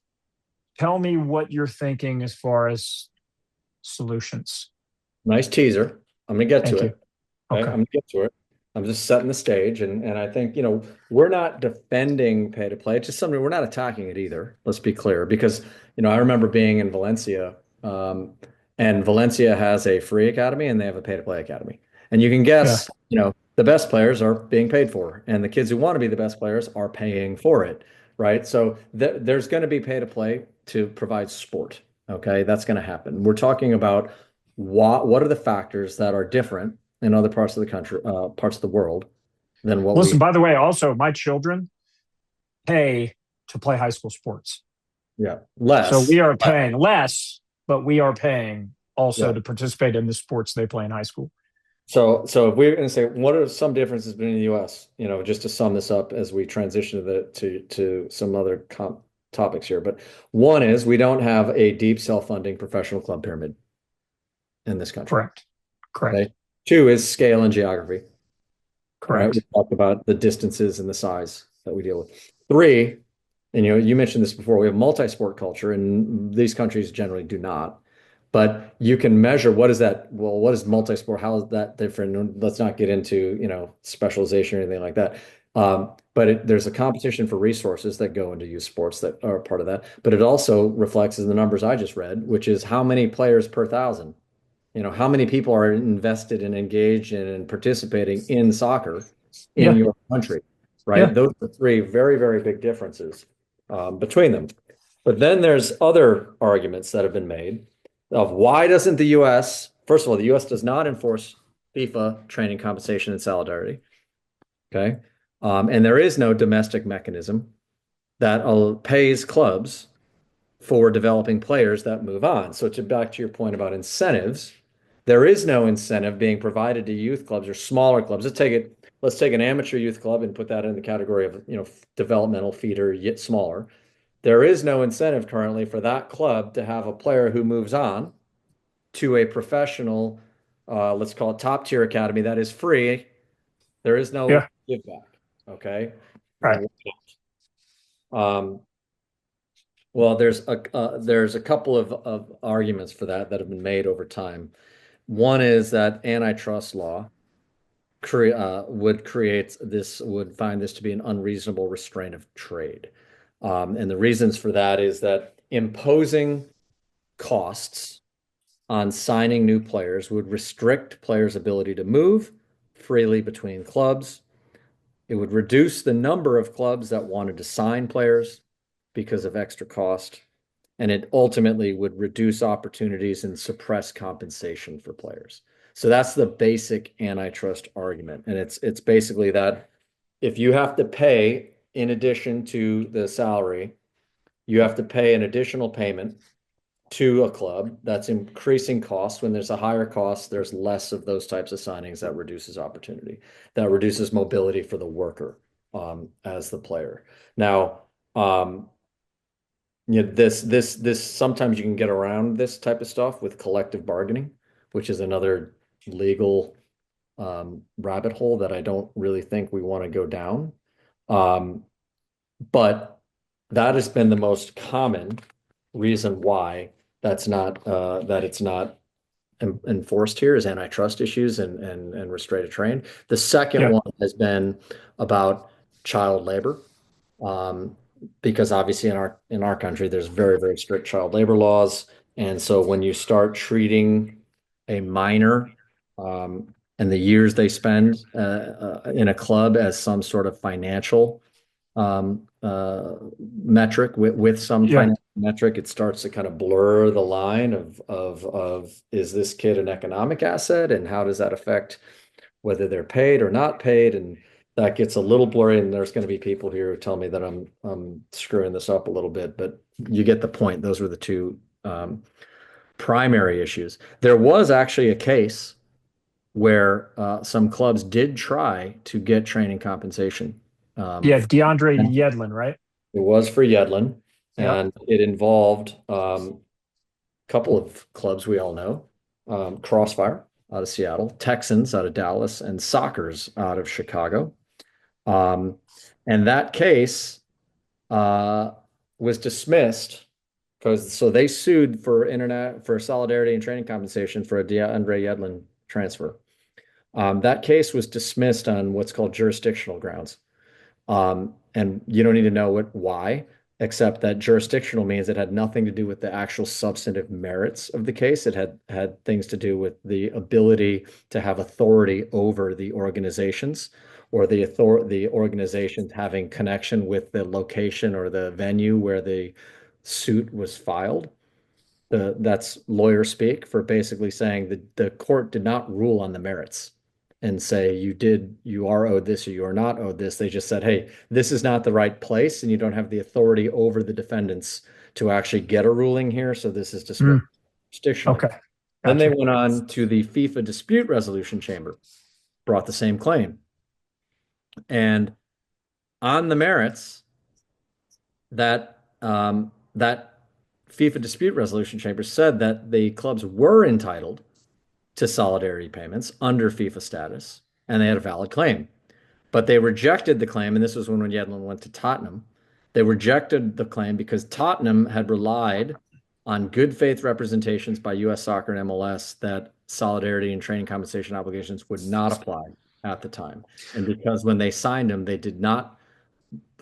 [SPEAKER 3] tell me what you're thinking as far as solutions.
[SPEAKER 2] nice teaser. I'm going to get
[SPEAKER 3] Thank
[SPEAKER 2] to
[SPEAKER 3] you.
[SPEAKER 2] it. Okay.
[SPEAKER 3] Okay.
[SPEAKER 2] I'm going to get to it. I'm just setting the stage. And I think, we're not defending pay to play. It's just something we're not attacking it either. Let's be clear. Because, I remember being in Valencia, and Valencia has a free academy and they have a pay to play academy. And you can guess, the best players are being paid for, and the kids who want to be the best players are paying for it, right? So there's going to be pay to play to provide sport. Okay, that's going to happen. We're talking about what are the factors that are different in other parts of the country, parts of the world, than what
[SPEAKER 3] Listen, by the way, also my children pay to play high school sports.
[SPEAKER 2] Yeah, less.
[SPEAKER 3] So we are paying less, but we are paying also
[SPEAKER 2] Yeah.
[SPEAKER 3] to participate in the sports they play in high school.
[SPEAKER 2] So if we're going to say, what are some differences between the U.S., just to sum this up as we transition to some other topics here. But one is we don't have a deep self-funding professional club pyramid in this country.
[SPEAKER 3] Correct.
[SPEAKER 2] Okay? Two is scale and geography.
[SPEAKER 3] Correct.
[SPEAKER 2] Right? We talked about the distances and the size that we deal with. Three, and you mentioned this before, we have multi-sport culture, and these countries generally do not. But you can measure what is that? Well, what is multi-sport? How is that different? Let's not get into specialization or anything like that. But there's a competition for resources that go into youth sports that are part of that. But it also reflects in the numbers I just read, which is how many players per thousand. How many people are invested and engaged in and participating in soccer in your country, right?
[SPEAKER 3] Yeah.
[SPEAKER 2] Those are three very, very big differences between them. But then there's other arguments that have been made of why doesn't the U.S. First of all, the U.S. does not enforce FIFA training compensation and solidarity. Okay. And there is no domestic mechanism that pays clubs for developing players that move on. So back to your point about incentives, there is no incentive being provided to youth clubs or smaller clubs. Let's take an amateur youth club and put that in the category of, developmental feeder, yet smaller. There is no incentive currently for that club to have a player who moves on to a professional, let's call it top tier academy that is free. There is no
[SPEAKER 3] Yeah.
[SPEAKER 2] give back. Okay.
[SPEAKER 3] Right.
[SPEAKER 2] Um, well, there's a couple of arguments for that have been made over time. One is that antitrust law would find this to be an unreasonable restraint of trade. And the reasons for that is that imposing costs on signing new players would restrict players' ability to move freely between clubs. It would reduce the number of clubs that wanted to sign players because of extra cost, and it ultimately would reduce opportunities and suppress compensation for players. So that's the basic antitrust argument. And it's basically that if you have to pay in addition to the salary, you have to pay an additional payment to a club that's increasing cost. When there's a higher cost, there's less of those types of signings. That reduces opportunity, that reduces mobility for the worker, as the player. Now, this sometimes you can get around this type of stuff with collective bargaining, which is another legal rabbit hole that I don't really think we want to go down. But that has been the most common reason why that it's not enforced here, is antitrust issues and restraint of trade. The second
[SPEAKER 3] Yeah.
[SPEAKER 2] one has been about child labor, um, because obviously in our country there's very, very strict child labor laws, and so when you start treating a minor, and the years they spend in a club as some sort of financial metric, with some
[SPEAKER 3] Yeah.
[SPEAKER 2] financial metric, it starts to kind of blur the line of is this kid an economic asset, and how does that affect whether they're paid or not paid, and that gets a little blurry. And there's going to be people here who tell me that I'm screwing this up a little bit, but you get the point. Those were the two primary issues. There was actually a case where some clubs did try to get training compensation.
[SPEAKER 3] Yeah. DeAndre Yedlin, right?
[SPEAKER 2] It was for Yedlin,
[SPEAKER 3] Yeah.
[SPEAKER 2] and it involved a couple of clubs we all know, Crossfire out of Seattle, Texans out of Dallas, and Sockers out of Chicago. Um, and that case uh, was dismissed because they sued for solidarity and training compensation for a DeAndre Yedlin transfer. That case was dismissed on what's called jurisdictional grounds. And you don't need to know why, except that jurisdictional means it had nothing to do with the actual substantive merits of the case. It had things to do with the ability to have authority over the organizations, or the organizations having connection with the location or the venue where the suit was filed. That's lawyer speak for basically saying that the court did not rule on the merits and say you are owed this or you are not owed this. They just said, hey, this is not the right place, and you don't have the authority over the defendants to actually get a ruling here. So this is dismissed
[SPEAKER 3] Mm,
[SPEAKER 2] jurisdictionally.
[SPEAKER 3] okay.
[SPEAKER 2] Then they
[SPEAKER 3] Gotcha.
[SPEAKER 2] went on to the FIFA Dispute Resolution Chamber, brought the same claim. And on the merits, that FIFA Dispute Resolution Chamber said that the clubs were entitled to solidarity payments under FIFA status, and they had a valid claim. But they rejected the claim, and this was when Yedlin went to Tottenham. They rejected the claim because Tottenham had relied on good faith representations by US Soccer and MLS that solidarity and training compensation obligations would not apply at the time. And because when they signed them, they did not,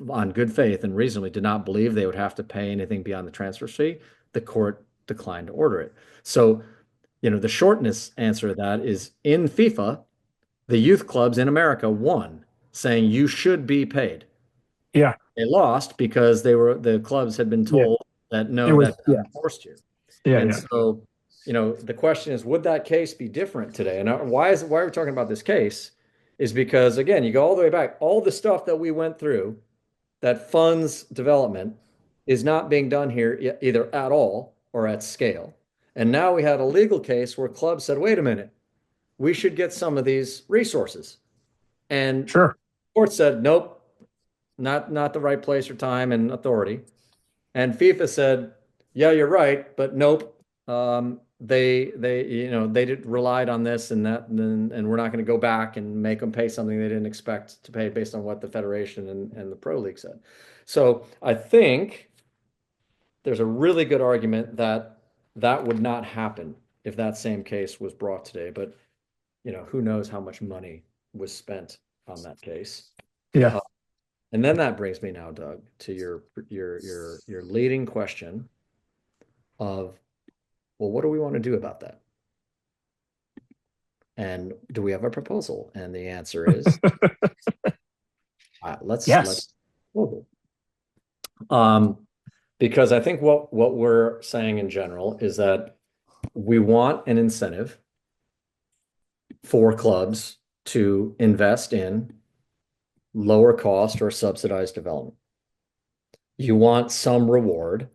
[SPEAKER 2] on good faith and reasonably, did not believe they would have to pay anything beyond the transfer fee, the court declined to order it. So, the shortness answer to that is, in FIFA, the youth clubs in America won, saying you should be paid.
[SPEAKER 3] Yeah.
[SPEAKER 2] They lost because the clubs had been
[SPEAKER 3] Yeah.
[SPEAKER 2] told that
[SPEAKER 3] It
[SPEAKER 2] no,
[SPEAKER 3] was,
[SPEAKER 2] that's not
[SPEAKER 3] yeah.
[SPEAKER 2] enforced here.
[SPEAKER 3] Yeah.
[SPEAKER 2] And
[SPEAKER 3] Yeah.
[SPEAKER 2] so the question is, would that case be different today? And why are we talking about this case? Is because, again, you go all the way back, all the stuff that we went through that funds development is not being done here either at all or at scale. And now we had a legal case where clubs said, wait a minute, we should get some of these resources. And
[SPEAKER 3] Sure.
[SPEAKER 2] court said, nope, not the right place or time and authority. And FIFA said, yeah, you're right, but nope. They relied on this and that, and we're not going to go back and make them pay something they didn't expect to pay based on what the federation and the pro league said. So I think there's a really good argument that that would not happen if that same case was brought today. But who knows how much money was spent on that case.
[SPEAKER 3] Yeah.
[SPEAKER 2] And then that brings me now, Doug, to your leading question of, well, what do we want to do about that? And do we have a proposal? And the answer is, let's because I think what we're saying in general is that we want an incentive for clubs to invest in lower cost or subsidized development. You want some reward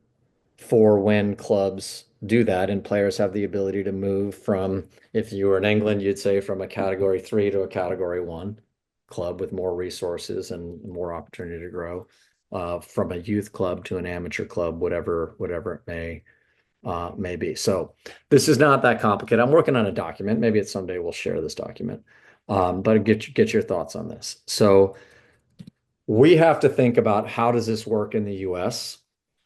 [SPEAKER 2] for when clubs do that and players have the ability to move from, if you were in England, you'd say from a category 3 to a category 1 club with more resources and more opportunity to grow, from a youth club to an amateur club, whatever it may be. So this is not that complicated. I'm working on a document. Maybe it's someday we'll share this document, but get your thoughts on this. So we have to think about, how does this work in the US,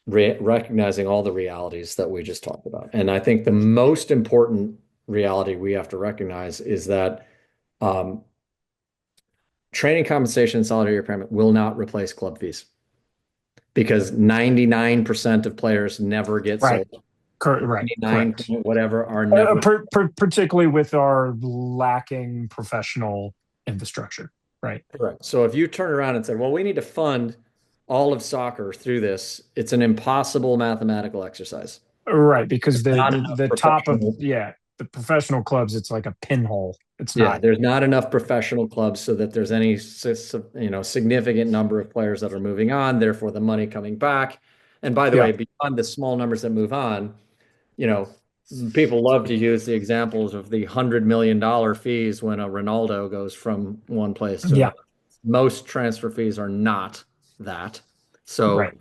[SPEAKER 2] recognizing all the realities that we just talked about. And I think the most important reality we have to recognize is that training compensation and solidarity payment will not replace club fees, because 99% of players never get
[SPEAKER 3] Right.
[SPEAKER 2] sold.
[SPEAKER 3] Right.
[SPEAKER 2] 99
[SPEAKER 3] Correct.
[SPEAKER 2] whatever are never.
[SPEAKER 3] Particularly with our lacking professional infrastructure. Right.
[SPEAKER 2] Correct. So if you turn around and say, well, we need to fund all of soccer through this, it's an impossible mathematical exercise.
[SPEAKER 3] Right. Because
[SPEAKER 2] Not
[SPEAKER 3] the
[SPEAKER 2] enough
[SPEAKER 3] the top of,
[SPEAKER 2] professional.
[SPEAKER 3] the professional clubs, it's like a pinhole. It's
[SPEAKER 2] Yeah,
[SPEAKER 3] not.
[SPEAKER 2] there's not enough professional clubs so that there's any significant number of players that are moving on, therefore the money coming back. And by the
[SPEAKER 3] Yeah.
[SPEAKER 2] way, beyond the small numbers that move on, people love to use the examples of the $100 million fees when a Ronaldo goes from one place to
[SPEAKER 3] Yeah.
[SPEAKER 2] another. Most transfer fees are not that. So
[SPEAKER 3] Right.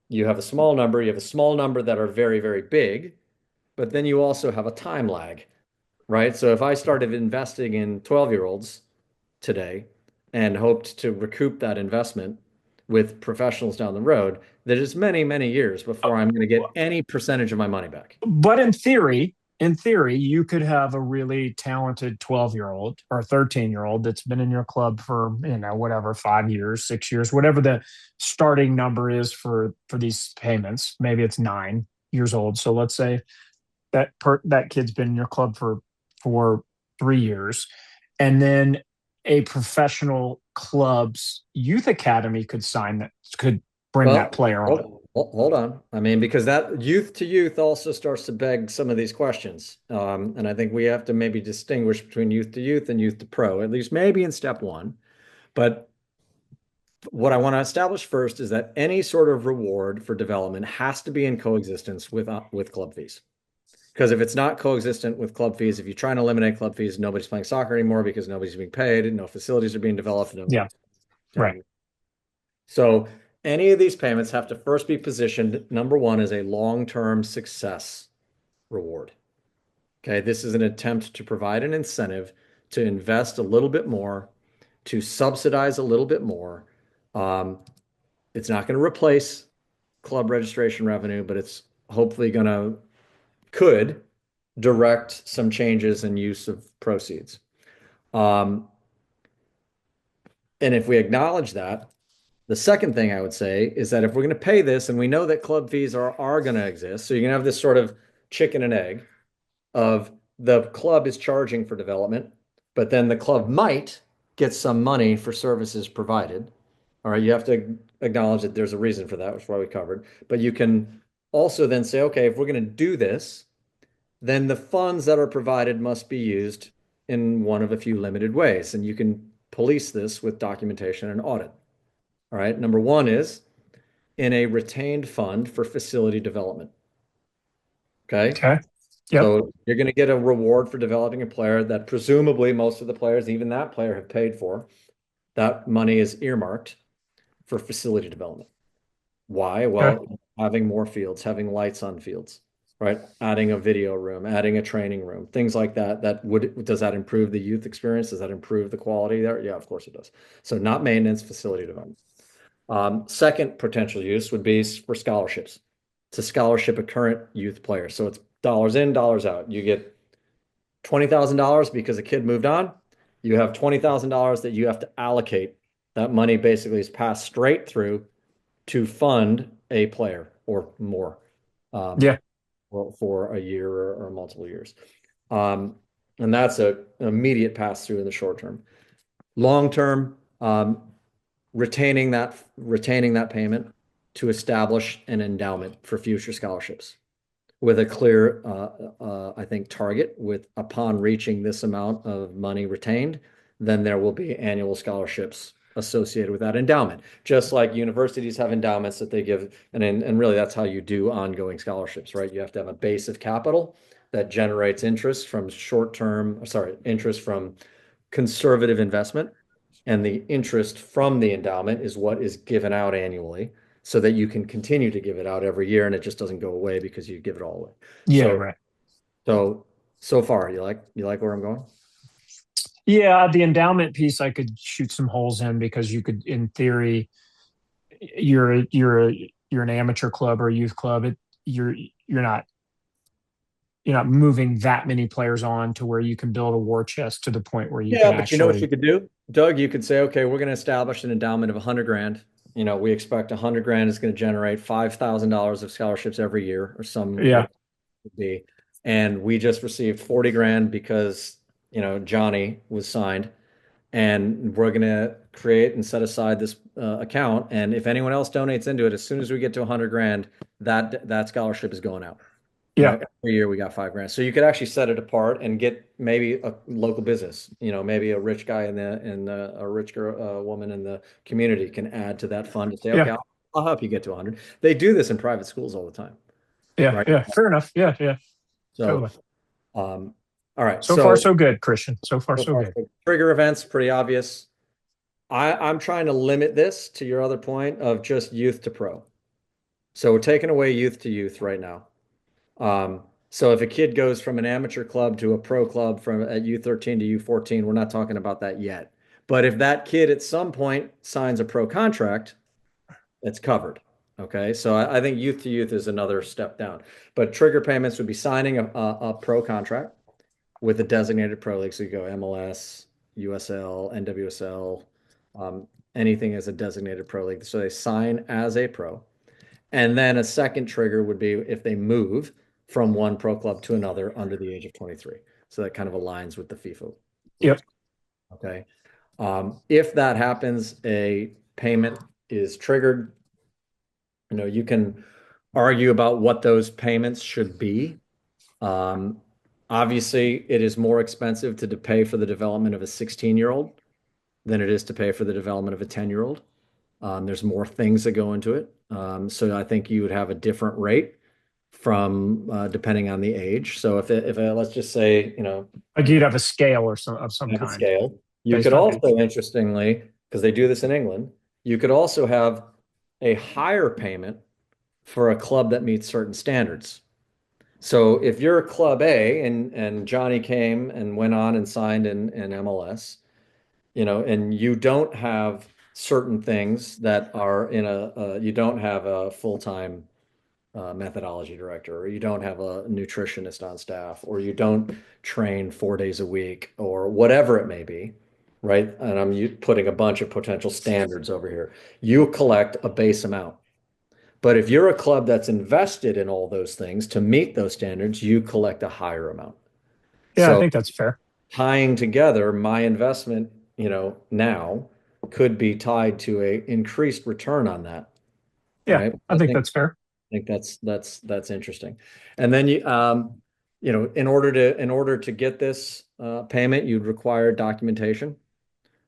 [SPEAKER 2] you have a small number, you have a small number that are very, very big, but then you also have a time lag, right? So if I started investing in 12-year-olds today and hoped to recoup that investment with professionals down the road, that is many, many years before I'm going to get any percentage of my money back.
[SPEAKER 3] But in theory, you could have a really talented 12-year-old or 13-year-old that's been in your club for, whatever, 5 years, 6 years, whatever the starting number is for these payments. Maybe it's 9 years old. So let's say that kid's been in your club for 3 years, and then a professional club's youth academy could bring that player on.
[SPEAKER 2] Hold on. I mean, because that youth to youth also starts to beg some of these questions. And I think we have to maybe distinguish between youth to youth and youth to pro, at least maybe in step one. But what I want to establish first is that any sort of reward for development has to be in coexistence with club fees. Because if it's not coexistent with club fees, if you try and eliminate club fees, nobody's playing soccer anymore because nobody's being paid, no facilities are being developed.
[SPEAKER 3] Yeah. Right.
[SPEAKER 2] So any of these payments have to first be positioned, number one, as a long-term success reward. Okay, this is an attempt to provide an incentive to invest a little bit more, to subsidize a little bit more. It's not going to replace club registration revenue, but it's hopefully could direct some changes in use of proceeds. And if we acknowledge that, the second thing I would say is that if we're going to pay this, and we know that club fees are going to exist, so you're going to have this sort of chicken and egg of the club is charging for development, but then the club might get some money for services provided. All right, you have to acknowledge that there's a reason for that, which is why we covered. But you can also then say, okay, if we're going to do this, then the funds that are provided must be used in one of a few limited ways. And you can police this with documentation and audit. All right. Number one is in a retained fund for facility development. Okay.
[SPEAKER 3] Okay. Yep.
[SPEAKER 2] So you're going to get a reward for developing a player that presumably most of the players, even that player, have paid for. That money is earmarked for facility development. Why?
[SPEAKER 3] Okay.
[SPEAKER 2] Well, having more fields, having lights on fields, right? Adding a video room, adding a training room, things like that. Does that improve the youth experience? Does that improve the quality there? Yeah, of course it does. So not maintenance, facility development. Second potential use would be for scholarships. To scholarship a current youth player. So it's dollars in, dollars out. You get $20,000 because a kid moved on. You have $20,000 that you have to allocate. That money basically is passed straight through to fund a player or more
[SPEAKER 3] Yeah.
[SPEAKER 2] for a year or multiple years. And that's an immediate pass through in the short term. Long term, retaining that payment to establish an endowment for future scholarships with a clear, I think, target with upon reaching this amount of money retained, then there will be annual scholarships associated with that endowment. Just like universities have endowments that they give, and really that's how you do ongoing scholarships, right? You have to have a base of capital that generates interest from interest from conservative investment. And the interest from the endowment is what is given out annually so that you can continue to give it out every year and it just doesn't go away because you give it all away.
[SPEAKER 3] Yeah.
[SPEAKER 2] So,
[SPEAKER 3] Right.
[SPEAKER 2] so far, you like where I'm going?
[SPEAKER 3] Yeah. The endowment piece, I could shoot some holes in because you could, in theory, you're an amateur club or a youth club. You're you're not you're not moving that many players on to where you can build a war chest to the point where you
[SPEAKER 2] Yeah,
[SPEAKER 3] can
[SPEAKER 2] but you know what you
[SPEAKER 3] actually.
[SPEAKER 2] could do, Doug? You could say, okay, we're going to establish an endowment of 100 grand. We expect 100 grand is going to generate $5,000 of scholarships every year, or some
[SPEAKER 3] Yeah.
[SPEAKER 2] what it would be. And we just received 40 grand because Johnny was signed, and we're going to create and set aside this account. And if anyone else donates into it, as soon as we get to 100 grand, that scholarship is going out.
[SPEAKER 3] Yeah.
[SPEAKER 2] Every year we got 5 grand. So you could actually set it apart and get maybe a local business, maybe a rich guy a rich girl, woman in the community can add to that fund to say, okay,
[SPEAKER 3] Yeah.
[SPEAKER 2] I'll help you get to 100. They do this in private schools all the time,
[SPEAKER 3] Yeah.
[SPEAKER 2] right?
[SPEAKER 3] Yeah. Fair enough. Yeah. Yeah.
[SPEAKER 2] So,
[SPEAKER 3] Totally.
[SPEAKER 2] all right.
[SPEAKER 3] So far, so good, Christian. So far,
[SPEAKER 2] So
[SPEAKER 3] so
[SPEAKER 2] far,
[SPEAKER 3] good.
[SPEAKER 2] trigger events, pretty obvious. I'm trying to limit this to your other point of just youth to pro. So we're taking away youth to youth right now. So if a kid goes from an amateur club to a pro club from at U13 to U14, we're not talking about that yet. But if that kid at some point signs a pro contract, it's covered. Okay. So I think youth to youth is another step down. But trigger payments would be signing a pro contract with a designated pro league. So you go MLS, USL, NWSL, anything as a designated pro league. So they sign as a pro. And then a second trigger would be if they move from one pro club to another under the age of 23. So that kind of aligns with the FIFA
[SPEAKER 3] Yep.
[SPEAKER 2] rules. Okay. If that happens, a payment is triggered. You can argue about what those payments should be. Obviously, it is more expensive to pay for the development of a 16-year-old than it is to pay for the development of a 10-year-old. There's more things that go into it. So I think you would have a different rate from depending on the age. So if let's just say,
[SPEAKER 3] Like you'd have a scale or some
[SPEAKER 2] have a
[SPEAKER 3] kind
[SPEAKER 2] scale, you
[SPEAKER 3] based
[SPEAKER 2] could
[SPEAKER 3] on age.
[SPEAKER 2] also, interestingly, because they do this in England, you could also have a higher payment for a club that meets certain standards. So if you're Club A and Johnny came and went on and signed in MLS, and you don't have certain things that are you don't have a full-time methodology director, or you don't have a nutritionist on staff, or you don't train 4 days a week, or whatever it may be, right? And I'm putting a bunch of potential standards over here. You collect a base amount. But if you're a club that's invested in all those things to meet those standards, you collect a higher amount.
[SPEAKER 3] Yeah, I
[SPEAKER 2] So
[SPEAKER 3] think that's fair.
[SPEAKER 2] tying together my investment, now could be tied to a increased return on that,
[SPEAKER 3] Yeah,
[SPEAKER 2] right?
[SPEAKER 3] I think that's fair.
[SPEAKER 2] I think that's interesting. And then in order to get this payment, you'd require documentation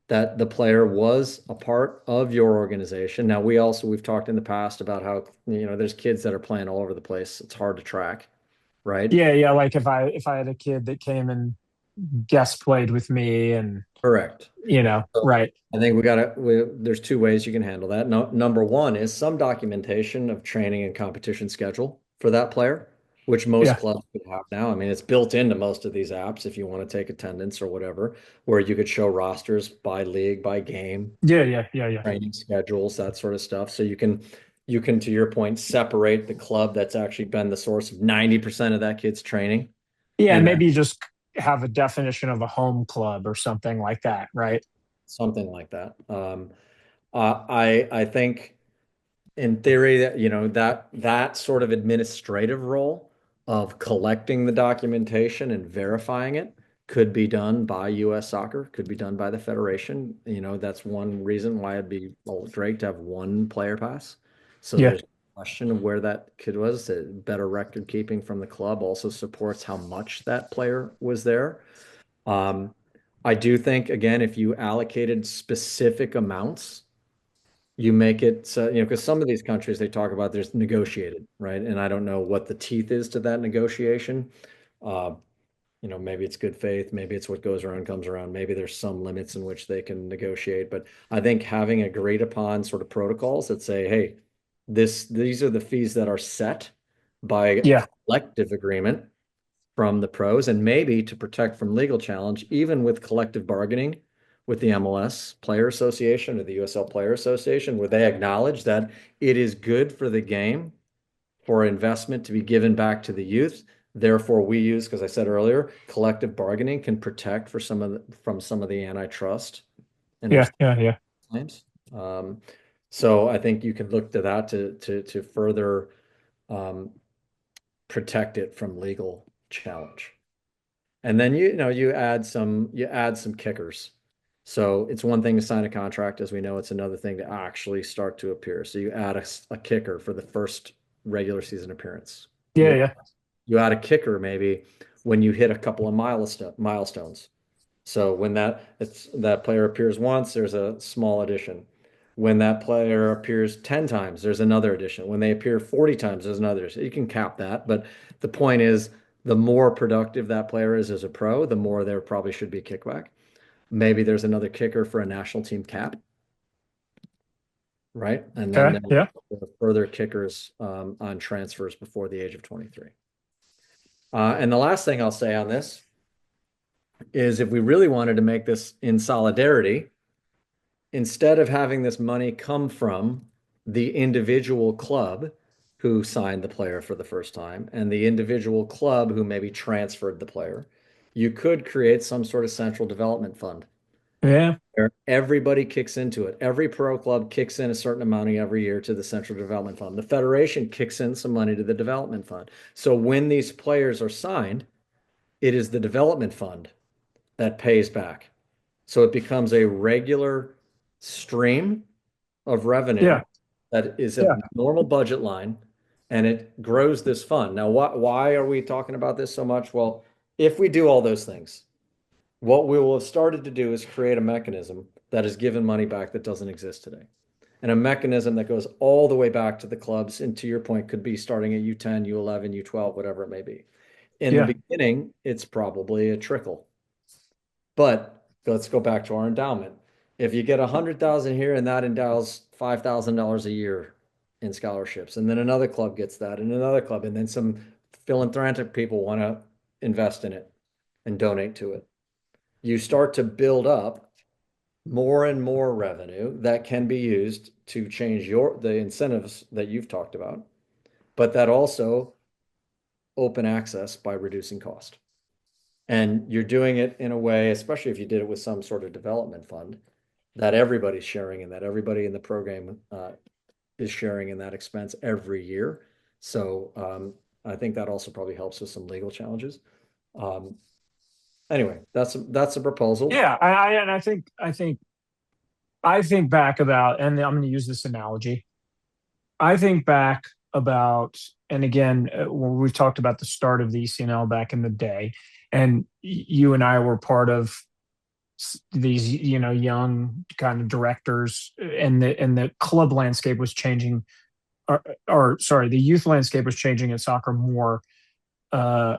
[SPEAKER 2] that the player was a part of your organization. Now, we've talked in the past about how, there's kids that are playing all over the place. It's hard to track, right?
[SPEAKER 3] Yeah. Like if I had a kid that came and guest played with me, and
[SPEAKER 2] Correct. So
[SPEAKER 3] right.
[SPEAKER 2] I think there's two ways you can handle that. No, number one is some documentation of training and competition schedule for that player, which most
[SPEAKER 3] Yeah.
[SPEAKER 2] clubs could have now. I mean, it's built into most of these apps if you want to take attendance or whatever, where you could show rosters by league, by game,
[SPEAKER 3] Yeah.
[SPEAKER 2] training schedules, that sort of stuff. So you can, to your point, separate the club that's actually been the source of 90% of that kid's training.
[SPEAKER 3] Yeah, and
[SPEAKER 2] And then
[SPEAKER 3] maybe you just have a definition of a home club or something like that, right?
[SPEAKER 2] something like that. I think in theory that that sort of administrative role of collecting the documentation and verifying it could be done by US Soccer, could be done by the Federation. That's one reason why it'd be great to have one player pass. So
[SPEAKER 3] Yeah.
[SPEAKER 2] there's a question of where that kid was. Better record keeping from the club also supports how much that player was there. Um, I do think, again, if you allocated specific amounts, you make it so, because some of these countries they talk about there's negotiated, right? And I don't know what the teeth is to that negotiation. Uh, maybe it's good faith, maybe it's what goes around comes around, maybe there's some limits in which they can negotiate. But I think having agreed upon sort of protocols that say, hey, these are the fees that are set by
[SPEAKER 3] Yeah.
[SPEAKER 2] collective agreement from the pros, and maybe to protect from legal challenge, even with collective bargaining with the MLS Player Association or the USL Player Association, where they acknowledge that it is good for the game for investment to be given back to the youth. Therefore, we use, because I said earlier, collective bargaining can protect from some of the antitrust and
[SPEAKER 3] Yeah.
[SPEAKER 2] those
[SPEAKER 3] Yeah.
[SPEAKER 2] claims. Um, so I think you can look to that to further um, protect it from legal challenge. And then you add some kickers. So it's one thing to sign a contract, as we know, it's another thing to actually start to appear. So you add a kicker for the first regular season appearance.
[SPEAKER 3] Yeah.
[SPEAKER 2] You
[SPEAKER 3] Yeah.
[SPEAKER 2] you add a kicker maybe when you hit a couple of milestones. So when that player appears once, there's a small addition. When that player appears 10 times, there's another addition. When they appear 40 times, there's another. So you can cap that. But the point is, the more productive that player is as a pro, the more there probably should be kickback. Maybe there's another kicker for a national team cap, right? And then
[SPEAKER 3] Okay. Yeah.
[SPEAKER 2] there are further kickers on transfers before the age of 23. And the last thing I'll say on this is if we really wanted to make this in solidarity, instead of having this money come from the individual club who signed the player for the first time and the individual club who maybe transferred the player, you could create some sort of central development fund
[SPEAKER 3] Yeah.
[SPEAKER 2] where everybody kicks into it. Every pro club kicks in a certain amount every year to the central development fund. The federation kicks in some money to the development fund. So when these players are signed, it is the development fund that pays back. So it becomes a regular stream of revenue
[SPEAKER 3] Yeah.
[SPEAKER 2] that is a
[SPEAKER 3] Yeah.
[SPEAKER 2] normal budget line, and it grows this fund. Now, why are we talking about this so much? Well, if we do all those things, what we will have started to do is create a mechanism that is given money back that doesn't exist today. And a mechanism that goes all the way back to the clubs, and to your point, could be starting at U10, U11, U12, whatever it may be. In the
[SPEAKER 3] Yeah.
[SPEAKER 2] beginning, it's probably a trickle. But let's go back to our endowment. If you get 100,000 here and that endows $5,000 a year in scholarships, and then another club gets that, and another club, and then some philanthropic people want to invest in it and donate to it, you start to build up more and more revenue that can be used to change the incentives that you've talked about, but that also open access by reducing cost. And you're doing it in a way, especially if you did it with some sort of development fund, that everybody's sharing in that everybody in the program is sharing in that expense every year. So I think that also probably helps with some legal challenges. Um, anyway, that's a proposal.
[SPEAKER 3] Yeah. And I think back about, and I'm going to use this analogy. I think back about, and again, when we've talked about the start of the ECNL back in the day, and you and I were part of these, young kind of directors, and the club landscape was changing, or sorry, the youth landscape was changing in soccer more, uh,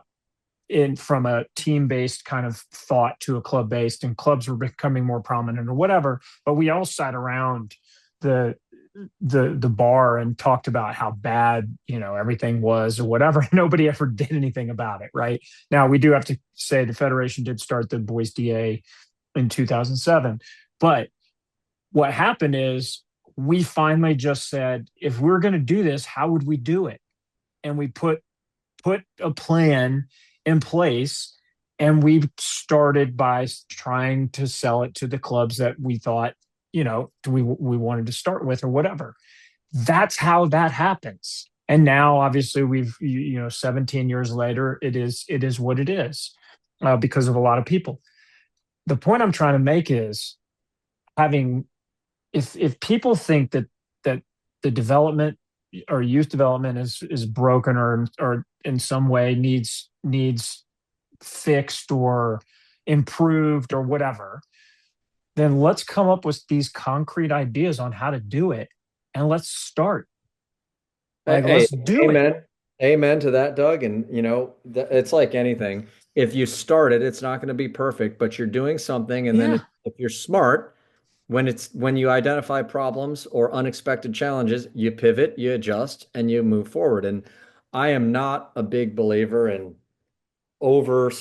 [SPEAKER 3] in from a team-based kind of thought to a club-based, and clubs were becoming more prominent or whatever. But we all sat around the the bar and talked about how bad, everything was or whatever. Nobody ever did anything about it, right? Now we do have to say the federation did start the boys DA in 2007, but what happened is we finally just said, if we're going to do this, how would we do it? And we put a plan in place, and we started by trying to sell it to the clubs that we thought, we wanted to start with or whatever. That's how that happens. And now obviously we've 17 years later, it is what it is, because of a lot of people. The point I'm trying to make is, having if people think that the development or youth development is broken, or in some way needs fixed or improved or whatever, then let's come up with these concrete ideas on how to do it, and let's start. Like,
[SPEAKER 2] Hey,
[SPEAKER 3] let's do it.
[SPEAKER 2] amen. Amen to that, Doug. And it's like anything. If you start it, it's not going to be perfect, but you're doing something. And then
[SPEAKER 3] Yeah.
[SPEAKER 2] if you're smart, when you identify problems or unexpected challenges, you pivot, you adjust, and you move forward. And I am not a big believer in over,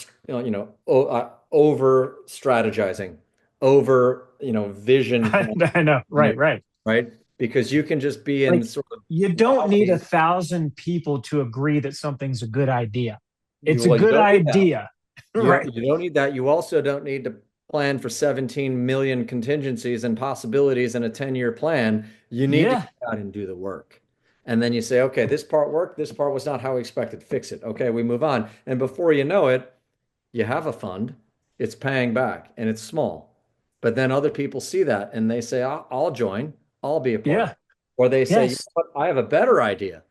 [SPEAKER 2] over strategizing, over, vision
[SPEAKER 3] I know.
[SPEAKER 2] planning,
[SPEAKER 3] Right.
[SPEAKER 2] right? Because you can just be in
[SPEAKER 3] Like,
[SPEAKER 2] sort of
[SPEAKER 3] you don't need 1,000 people to agree that something's a good idea. It's a
[SPEAKER 2] well, you
[SPEAKER 3] good
[SPEAKER 2] don't need that.
[SPEAKER 3] idea. Right.
[SPEAKER 2] You don't need that. You also don't need to plan for 17 million contingencies and possibilities in a 10-year plan. You need to
[SPEAKER 3] Yeah.
[SPEAKER 2] go out and do the work. And then you say, okay, this part worked. This part was not how we expected. Fix it. Okay, we move on. And before you know it, you have a fund, it's paying back and it's small. But then other people see that and they say, I'll join, I'll be a part of
[SPEAKER 3] Yeah.
[SPEAKER 2] it. Or they say, you
[SPEAKER 3] Yes.
[SPEAKER 2] know what, I have a better idea.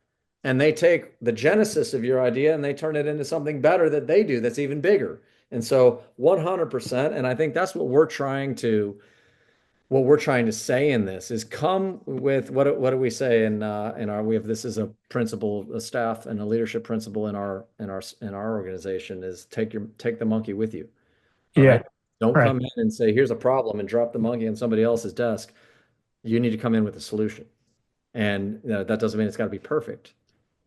[SPEAKER 2] And they take the genesis of your idea and they turn it into something better that they do that's even bigger. And so 100%, and I think that's what we're trying to say in this is come with what do we say in our we have this is a principle, a staff and a leadership principle in our organization is take the monkey with you. All right.
[SPEAKER 3] Yeah.
[SPEAKER 2] Don't
[SPEAKER 3] Right.
[SPEAKER 2] come in and say, here's a problem and drop the monkey on somebody else's desk. You need to come in with a solution. And that doesn't mean it's got to be perfect,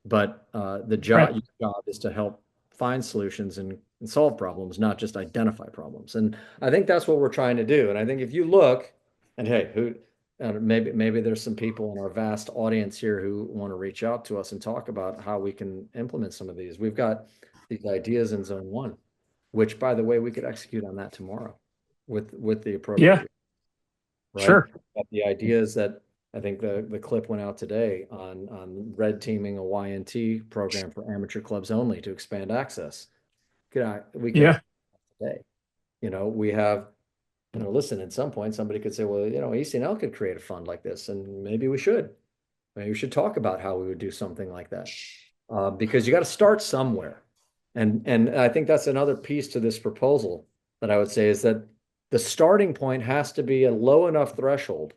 [SPEAKER 2] but the
[SPEAKER 3] Right.
[SPEAKER 2] job is to help find solutions and solve problems, not just identify problems. And I think that's what we're trying to do. And I think if you look, and hey, maybe there's some people in our vast audience here who want to reach out to us and talk about how we can implement some of these. We've got these ideas in zone one, which by the way, we could execute on that tomorrow with the
[SPEAKER 3] Yeah.
[SPEAKER 2] appropriate, right?
[SPEAKER 3] Sure.
[SPEAKER 2] But the ideas that I think the clip went out today on red teaming a YNT program for amateur clubs only to expand access. We could
[SPEAKER 3] Yeah.
[SPEAKER 2] execute today. We have, listen, at some point somebody could say, well, ECNL could create a fund like this, and maybe we should. Maybe we should talk about how we would do something like that. Because you got to start somewhere. And I think that's another piece to this proposal that I would say is that the starting point has to be a low enough threshold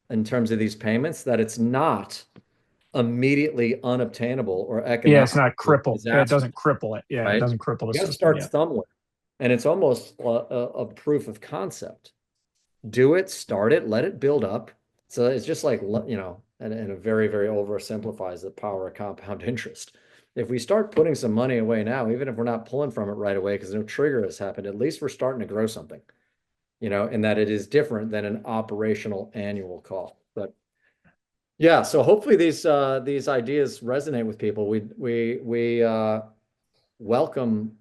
[SPEAKER 2] in terms of these payments that it's not immediately unobtainable or
[SPEAKER 3] Yeah. It's
[SPEAKER 2] economically
[SPEAKER 3] not cripple. It
[SPEAKER 2] disastrous,
[SPEAKER 3] doesn't cripple it. Yeah. It
[SPEAKER 2] right?
[SPEAKER 3] doesn't cripple the
[SPEAKER 2] You got to
[SPEAKER 3] system.
[SPEAKER 2] start
[SPEAKER 3] Yeah.
[SPEAKER 2] somewhere. And it's almost a proof of concept. Do it, start it, let it build up. So it's just like, and a very, very oversimplifies the power of compound interest. If we start putting some money away now, even if we're not pulling from it right away because no trigger has happened, at least we're starting to grow something, and that it is different than an operational annual call. But yeah, so hopefully these ideas resonate with people. We welcome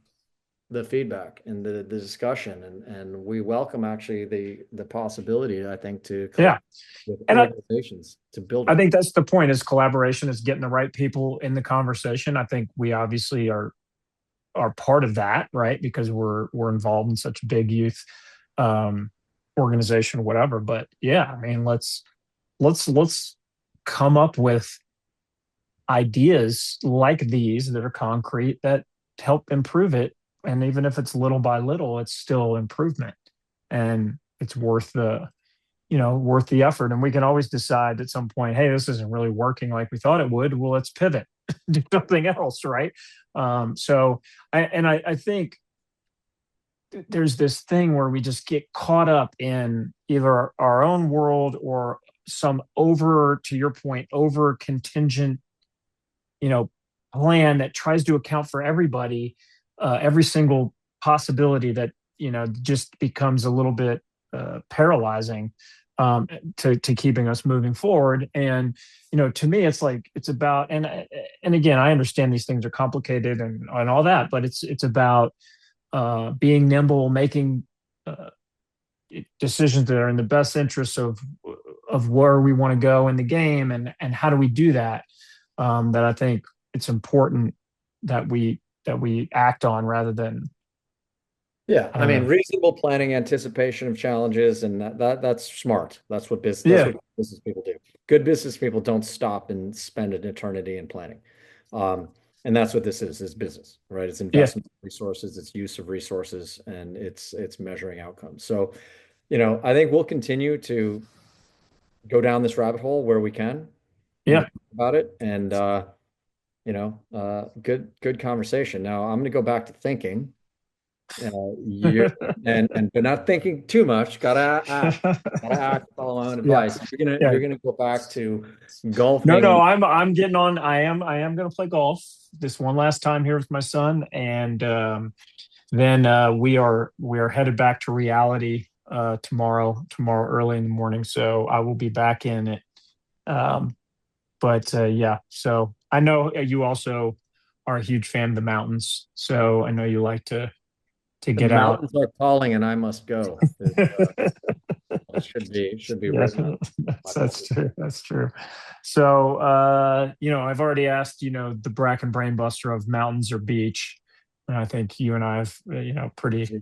[SPEAKER 2] the feedback and the discussion, and we welcome actually the possibility, I think, to
[SPEAKER 3] Yeah.
[SPEAKER 2] collaborate with
[SPEAKER 3] And
[SPEAKER 2] organizations to build
[SPEAKER 3] I
[SPEAKER 2] it.
[SPEAKER 3] think that's the point, is collaboration, is getting the right people in the conversation. I think we obviously are part of that, right? Because we're involved in such a big youth um organization or whatever. But yeah, I mean, let's come up with ideas like these that are concrete that help improve it. And even if it's little by little, it's still improvement, and it's worth the effort. And we can always decide at some point, hey, this isn't really working like we thought it would. Well, let's pivot, do something else, right? I think there's this thing where we just get caught up in either our own world or some over, to your point, over contingent, plan that tries to account for everybody, every single possibility that, just becomes a little bit paralyzing, to keeping us moving forward. And, to me, it's like, it's about, and again, I understand these things are complicated and all that, but it's about being nimble, making decisions that are in the best interest of where we want to go in the game, and how do we do that. That I think it's important that we act on rather than.
[SPEAKER 2] Yeah, I mean, reasonable planning, anticipation of challenges, and that's smart. That's what business people do. Good business people don't stop and spend an eternity in planning. And that's what this is business, right? It's investment resources, it's use of resources, and it's measuring outcomes. So, I think we'll continue to go down this rabbit hole where we can.
[SPEAKER 3] Yeah.
[SPEAKER 2] About it, and good conversation. Now I'm going to go back to thinking. But not thinking too much. Gotta act, follow my own advice. You're gonna go back to golfing.
[SPEAKER 3] No, I'm getting on. I am gonna play golf this one last time here with my son, and then we are headed back to reality tomorrow early in the morning. So I will be back in it. Yeah, so I know you also are a huge fan of the mountains. So I know you like to get out.
[SPEAKER 2] Mountains are calling, and I must go. It should be written.
[SPEAKER 3] That's true. That's true. So, I've already asked, the Bracken Brainbuster of mountains or beach, and I think you and I have, pretty.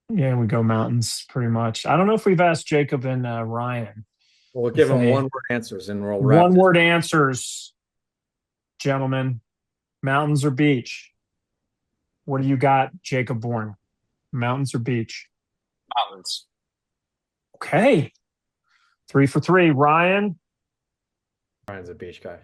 [SPEAKER 3] Yeah, we go mountains pretty much. I don't know if we've asked Jacob and Ryan.
[SPEAKER 2] Well, we'll give them one-word answers, and we'll wrap.
[SPEAKER 3] One-word answers, gentlemen. Mountains or beach? What do you got, Jacob Bourne? Mountains or beach?
[SPEAKER 4] Mountains.
[SPEAKER 3] Okay. 3 for 3. Ryan's
[SPEAKER 2] a beach guy.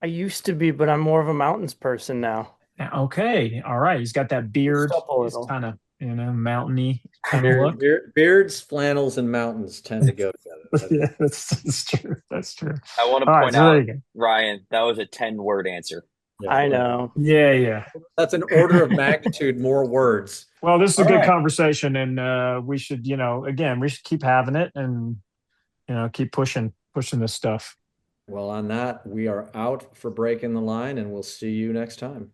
[SPEAKER 5] I used to be, but I'm more of a mountains person now.
[SPEAKER 3] Okay. All right. He's got that beard. He's kind of, mountainy kind of look.
[SPEAKER 2] Beards, flannels, and mountains tend to go together.
[SPEAKER 3] Yeah, that's true. That's true.
[SPEAKER 4] I want to point out, Ryan, that was a 10-word answer.
[SPEAKER 5] Yeah, I know.
[SPEAKER 3] Yeah.
[SPEAKER 2] That's an order of magnitude more words.
[SPEAKER 3] Well, this is a good conversation, and we should, we should keep having it, and keep pushing this stuff.
[SPEAKER 2] Well, on that, we are out for Breaking the Line, and we'll see you next time.